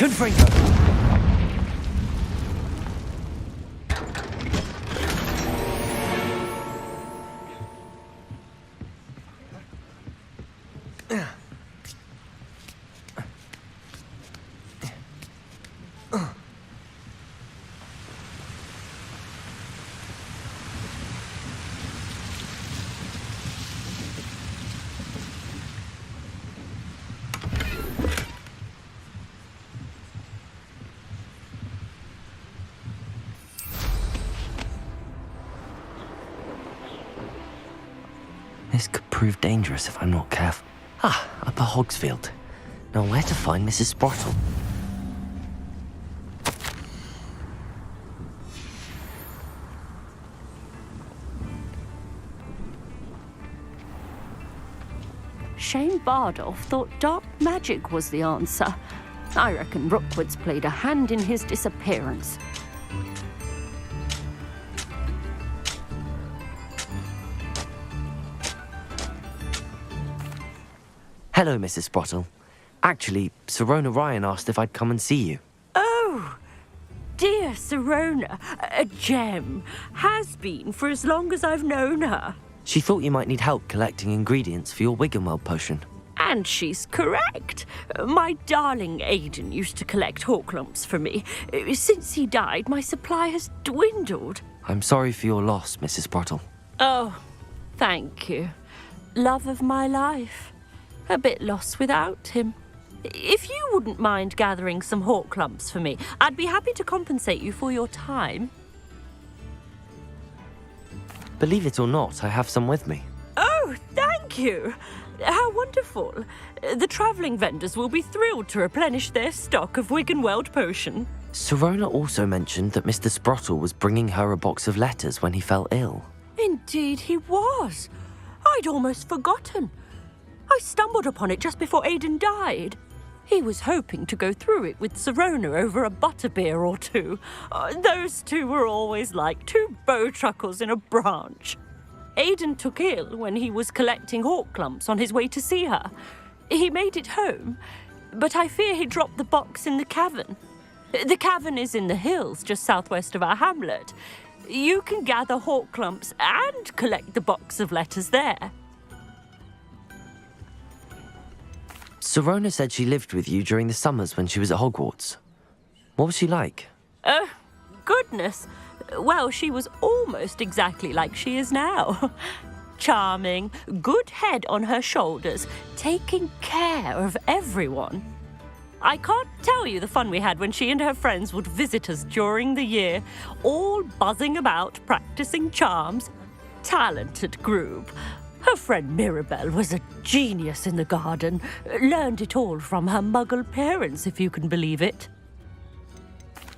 Confringo. This could prove dangerous if I'm not careful. Ah, Upper Hogsfield. Now where to find Mrs. Sprottle? Shane Bardolph thought dark magic was the answer. I reckon Rookwood's played a hand in his disappearance. Hello, Mrs. Sprottle. Actually, Sirona Ryan asked if I'd come and see you. Oh, dear Sirona, a gem. Has been for as long as I've known her. She thought you might need help collecting ingredients for your Wiggenweld potion. And she's correct. My darling Aidan used to collect Hawklumps for me. Since he died, my supply has dwindled. I'm sorry for your loss, Mrs. Sprottle. Oh, thank you. Love of my life. A bit lost without him. If you wouldn't mind gathering some Hawklumps for me, I'd be happy to compensate you for your time. Believe it or not, I have some with me. Oh, thank you. How wonderful. The travelling vendors will be thrilled to replenish their stock of Wiggenweld potion. Sirona also mentioned that Mr. Sprottle was bringing her a box of letters when he fell ill. Indeed he was. I'd almost forgotten. I stumbled upon it just before Aidan died. He was hoping to go through it with Sirona over a butterbeer or two. Those two were always like two bowtruckles in a branch. Aidan took ill when he was collecting Hawklumps on his way to see her. He made it home, but I fear he dropped the box in the cavern. The cavern is in the hills just southwest of our hamlet. You can gather Hawklumps and collect the box of letters there. Sirona said she lived with you during the summers when she was at Hogwarts. What was she like? Goodness. Well, she was almost exactly like she is now. Charming, good head on her shoulders, taking care of everyone. I can't tell you the fun we had when she and her friends would visit us during the year, all buzzing about, practicing charms. Talented group. Her friend Mirabelle was a genius in the garden. Learned it all from her muggle parents, if you can believe it.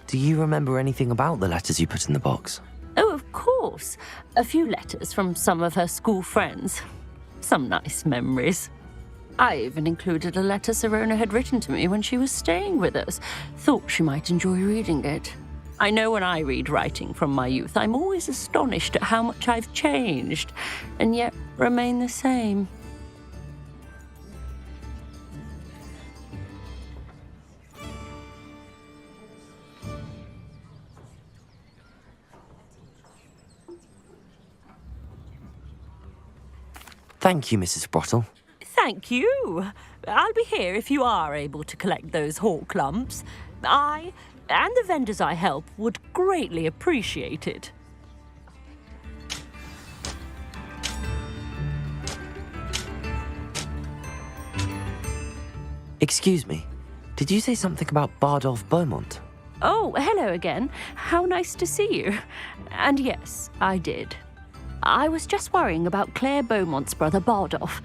Do you remember anything about the letters you put in the box? Oh, of course. A few letters from some of her school friends. Some nice memories. I even included a letter Sirona had written to me when she was staying with us. Thought she might enjoy reading it. I know when I read writing from my youth, I'm always astonished at how much I've changed, and yet remain the same. Thank you, Mrs. Sprottle. Thank you. I'll be here if you are able to collect those hawk lumps. I and the vendors I help would greatly appreciate it. Excuse me, did you say something about Bardolph Beaumont? Oh, hello again. How nice to see you. And yes, I did. I was just worrying about Claire Beaumont's brother Bardolph,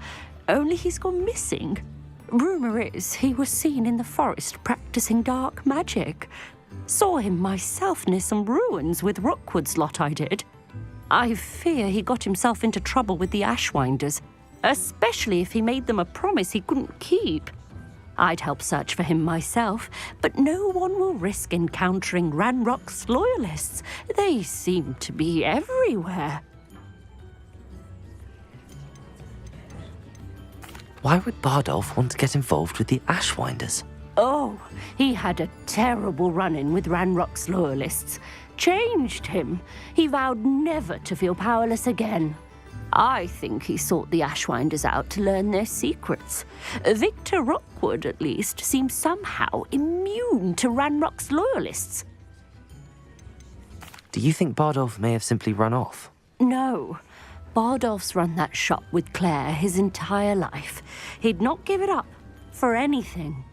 only he's gone missing. Rumour is he was seen in the forest practicing dark magic. Saw him myself near some ruins with Rookwood's lot I did. I fear he got himself into trouble with the Ashwinders, especially if he made them a promise he couldn't keep. I'd help search for him myself, but no one will risk encountering Ranrock's loyalists. They seem to be everywhere. Why would Bardolph want to get involved with the Ashwinders? Oh, he had a terrible run-in with Ranrock's loyalists. Changed him. He vowed never to feel powerless again. I think he sought the Ashwinders out to learn their secrets. Victor Rookwood, at least, seems somehow immune to Ranrock's loyalists. Do you think Bardolph may have simply run off? No. Bardolph's run that shop with Claire his entire life. He'd not give it up for anything.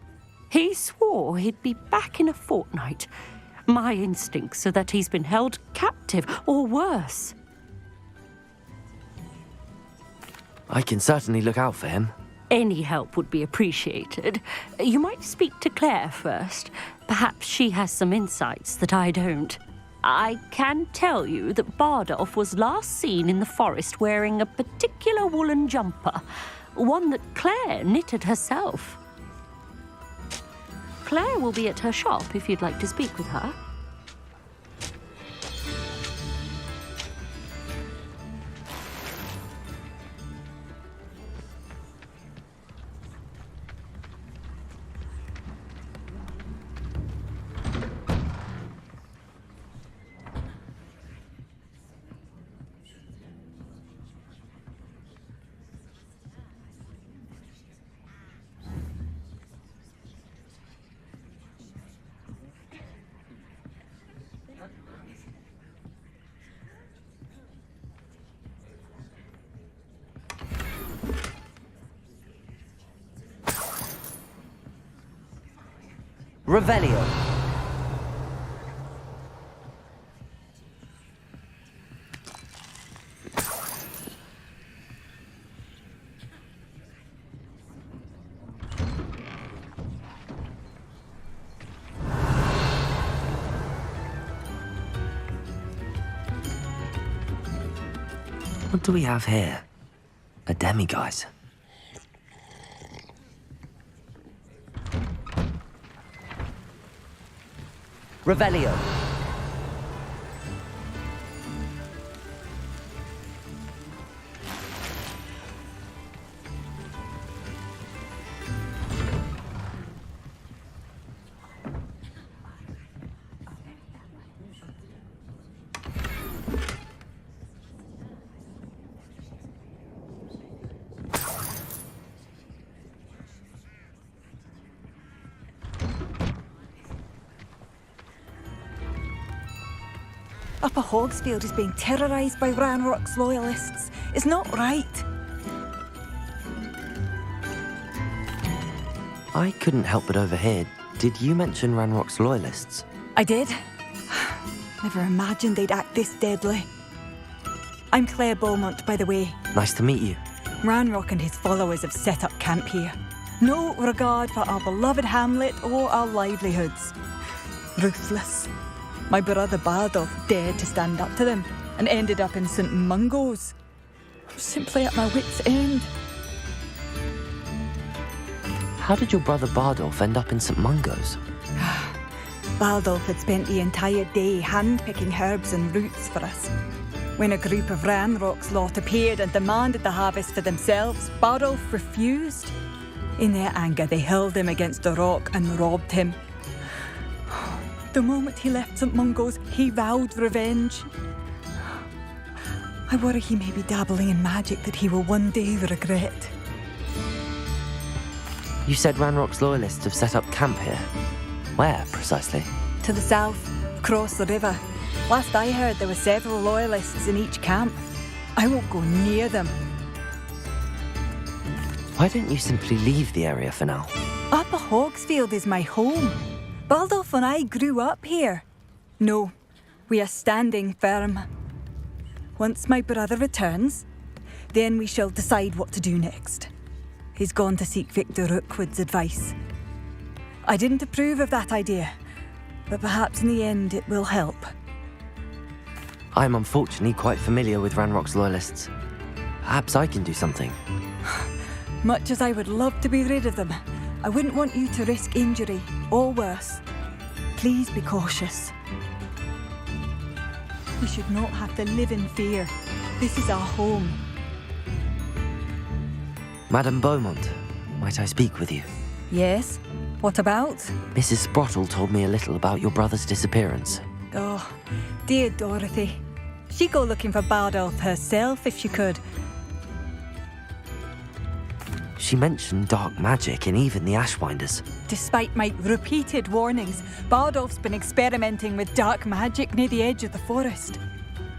He swore he'd be back in a fortnight. My instincts are that he's been held captive, or worse. I can certainly look out for him. Any help would be appreciated. You might speak to Claire first. Perhaps she has some insights that I don't. I can tell you that Bardolph was last seen in the forest wearing a particular woolen jumper, one that Claire knitted herself. Claire will be at her shop if you'd like to speak with her. Revelio. What do we have here? A demiguise. Revelio. Upper Hogsfield is being terrorised by Ranrock's loyalists. It's not right. I couldn't help but overhear. Did you mention Ranrock's loyalists? I did. Never imagined they'd act this deadly. I'm Claire Beaumont, by the way. Nice to meet you. Ranrock and his followers have set up camp here. No regard for our beloved hamlet or our livelihoods. Ruthless. My brother Bardolph dared to stand up to them. and ended up in St. Mungo's. I'm simply at my wit's end. How did your brother Bardolph end up in St. Mungo's? Bardolph had spent the entire day hand-picking herbs and roots for us. When a group of Ranrock's lot appeared and demanded the harvest for themselves, Bardolph refused. In their anger, they hurled him against a rock and robbed him. The moment he left St. Mungo's, he vowed revenge. I worry he may be dabbling in magic that he will one day regret. You said Ranrock's loyalists have set up camp here. Where, precisely? To the south, across the river. Last I heard, there were several loyalists in each camp. I won't go near them. Why don't you simply leave the area for now? Upper Hogsfield is my home. Bardolph and I grew up here. No, we are standing firm. Once my brother returns, then we shall decide what to do next. He's gone to seek Victor Rookwood's advice. I didn't approve of that idea, but perhaps in the end it will help. I'm unfortunately quite familiar with Ranrock's loyalists. Perhaps I can do something. Much as I would love to be rid of them, I wouldn't want you to risk injury, or worse. Please be cautious. We should not have to live in fear. This is our home. Madame Beaumont, might I speak with you? Yes? What about? Mrs. Sprottle told me a little about your brother's disappearance. Oh, dear Dorothy. She'd go looking for Bardolph herself if she could. She mentioned dark magic in even the Ashwinders. Despite my repeated warnings, Bardolph's been experimenting with dark magic near the edge of the forest.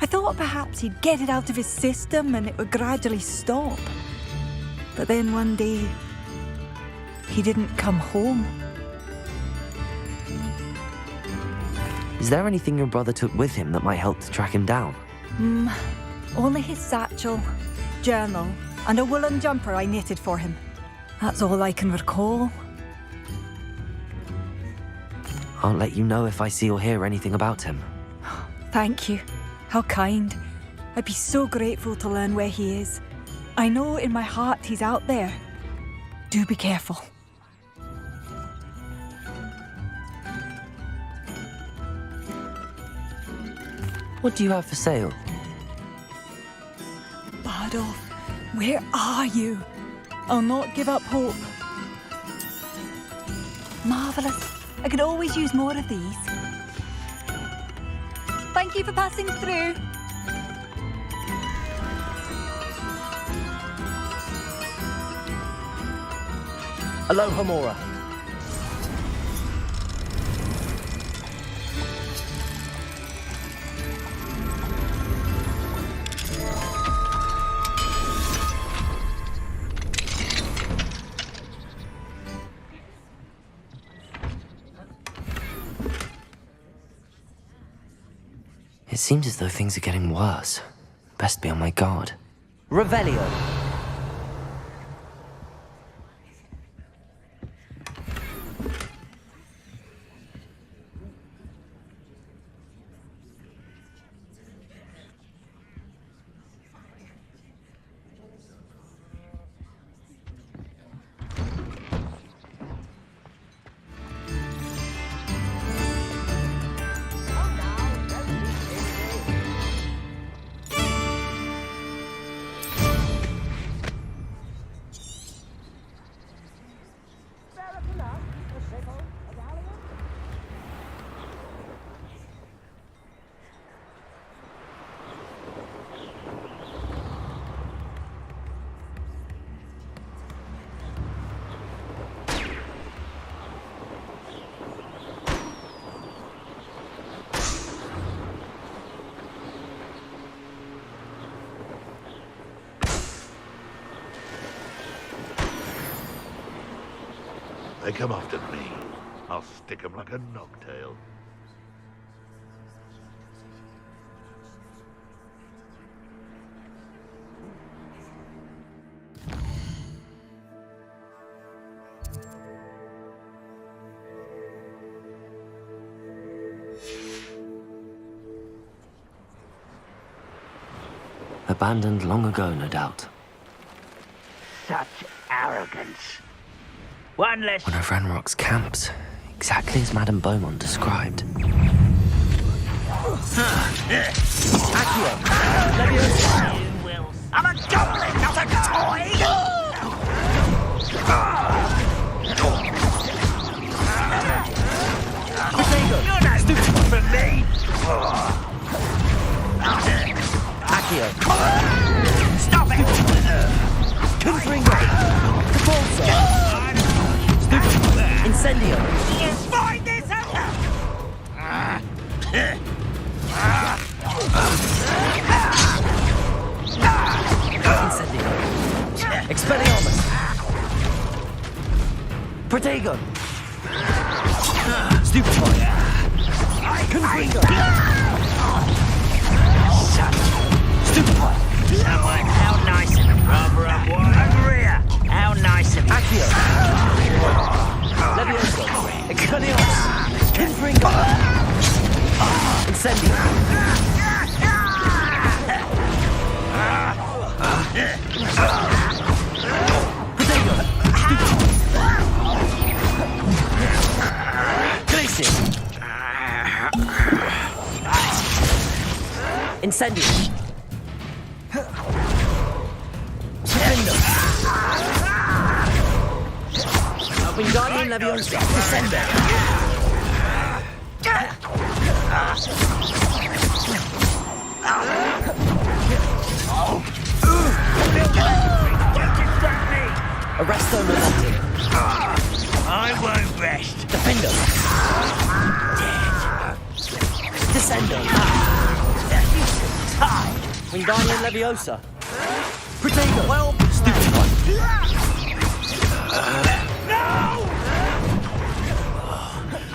I thought perhaps he'd get it out of his system and it would gradually stop. But then one day, he didn't come home. Is there anything your brother took with him that might help to track him down? Only his satchel, journal, and a woolen jumper I knitted for him. That's all I can recall. I'll let you know if I see or hear anything about him. Thank you. How kind. I'd be so grateful to learn where he is. I know in my heart he's out there. Do be careful. What do you have for sale? Bardolph, where are you? I'll not give up hope. Marvellous. I could always use more of these. Thank you for passing through. Aloha Mora. It seems as though things are getting worse. Best be on my guard. Revelio. They come after me. I'll stick 'em like a knocktail. abandoned long ago, no doubt. Such arrogance. One less. One of Ranrock's camps, exactly as Madame Beaumont described. Accio! I'm a goblin, not a toy! You're no stupid for me! Accio! Stop it! Confringo! Capulso! Incendio! Yes, find this out! Incendio! Expelliarmus! Protego! Stupefy! Confringo! Stupefy! How nice of him, rather a Maria! How nice of him! Accio! Levioso! Expelliarmus! Confringo! Incendio! Protego! Glacier! Incendio! Defendo! Wingardium Leviosa! Descendo! Arresto Momentum! I won't rest! Defendo! Descendo! Wingardium Leviosa! Protego! Well, stupid one! No!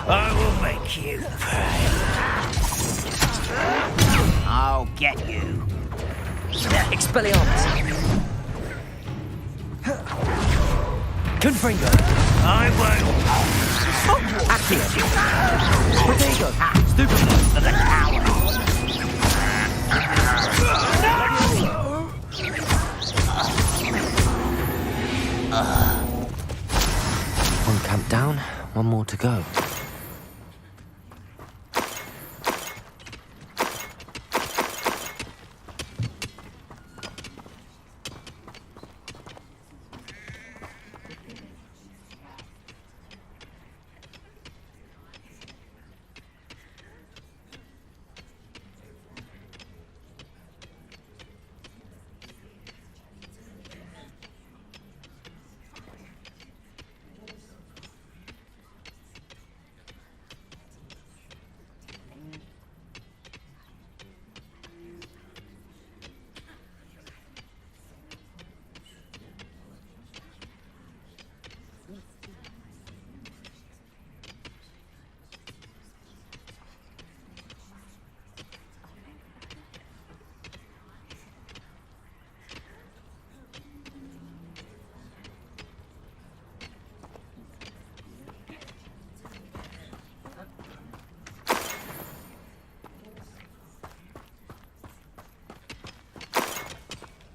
I will make you pay. I'll get you. Expelliarmus! Confringo! I won't. Accio! Protego! Stupid for the coward. One camp down, one more to go.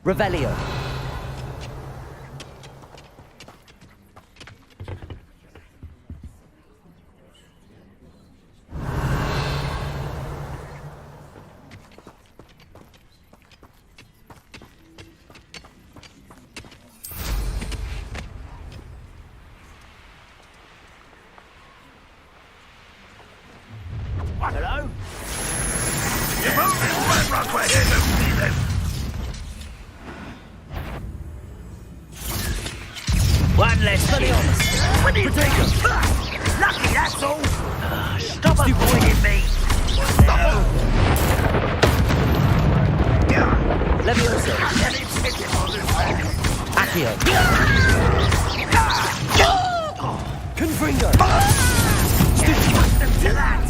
Revelio! Hello? If only Ranrock were here to see this! One less Expelliarmus! What do you think? Lucky, that's all! Stop avoiding me! Levioso! Accio! Confringo! Accustomed to that!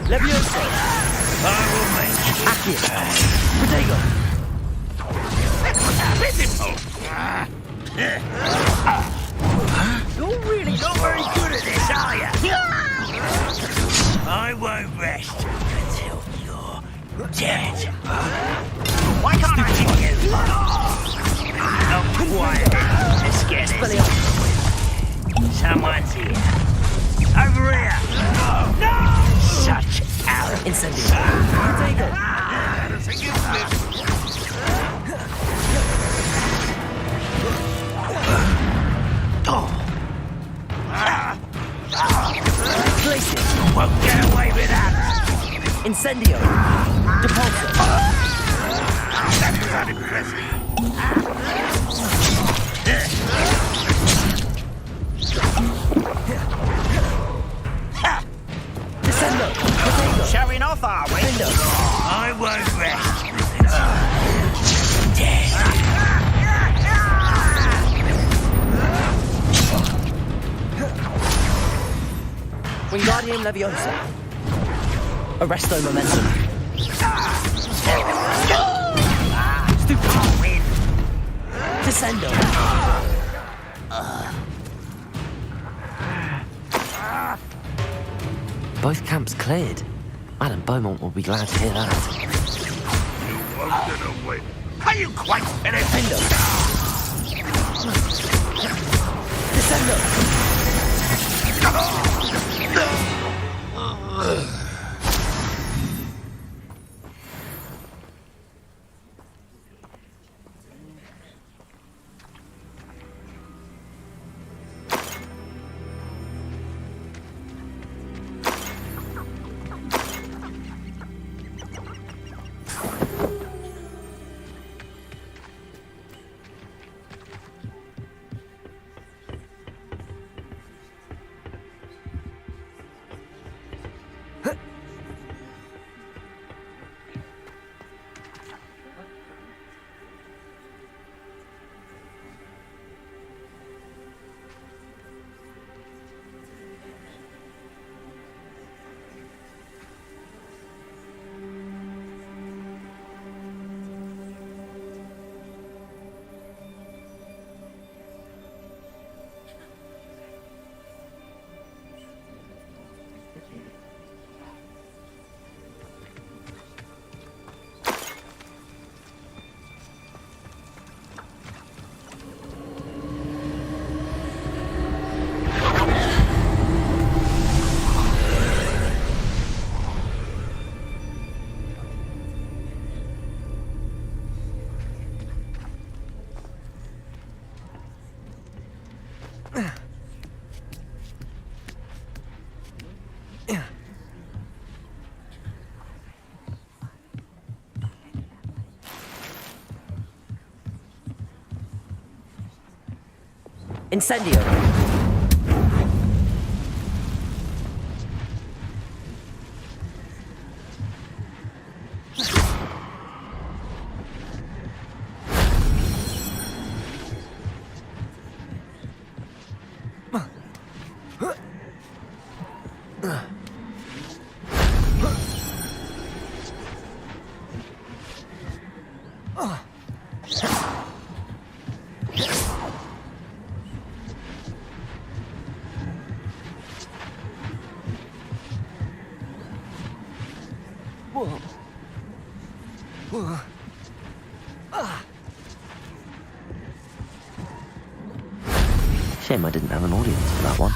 Levioso! I will make you. Accio! Protego! You're really not very good at this, are you? I won't rest until you're dead. Why can't I hit you? Not quiet. Let's get it. Someone's here. Over here. No! Such arrogance. Incendio. Protego. Place it. Won't get away with that. Incendio. Depulso. That's not impressive. Descendo. Protego. Showing off, are we? Defendo. I won't rest until dead. Wingardium Leviosa. Arresto Momentum. Stupid win. Descendo. Both camps cleared. Madame Beaumont will be glad to hear that. You won't get away. Are you quite finished? Defendo. Descendo. Incendio. Shame I didn't have an audience for that one.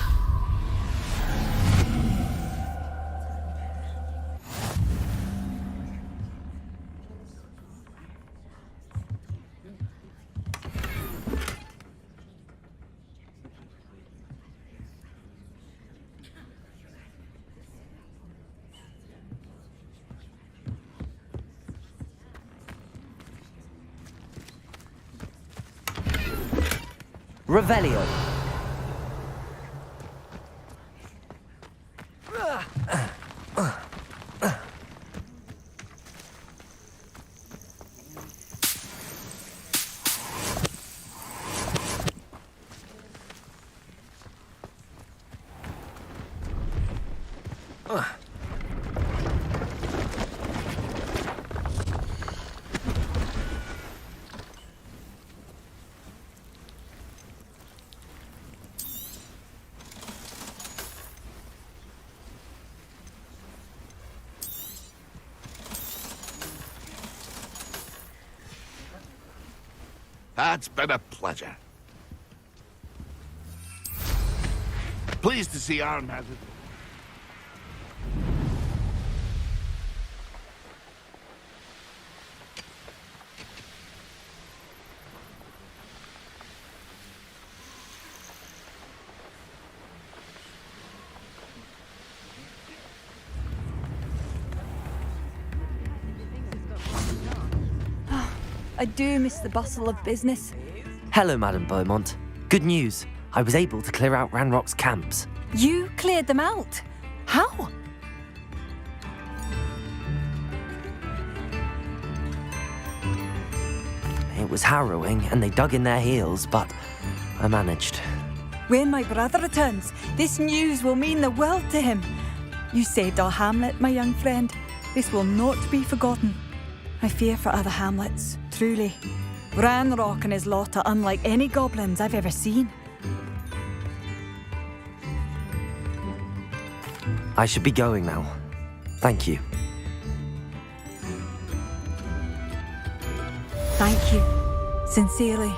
Revelio. It's been a pleasure. Pleased to see Arn has it. I do miss the bustle of business. Hello, Madame Beaumont. Good news. I was able to clear out Ranrock's camps. You cleared them out? How? It was harrowing, and they dug in their heels, but I managed. When my brother returns, this news will mean the world to him. You saved our hamlet, my young friend. This will not be forgotten. I fear for other hamlets, truly. Ranrock and his lot are unlike any goblins I've ever seen. I should be going now. Thank you. Thank you. Sincerely.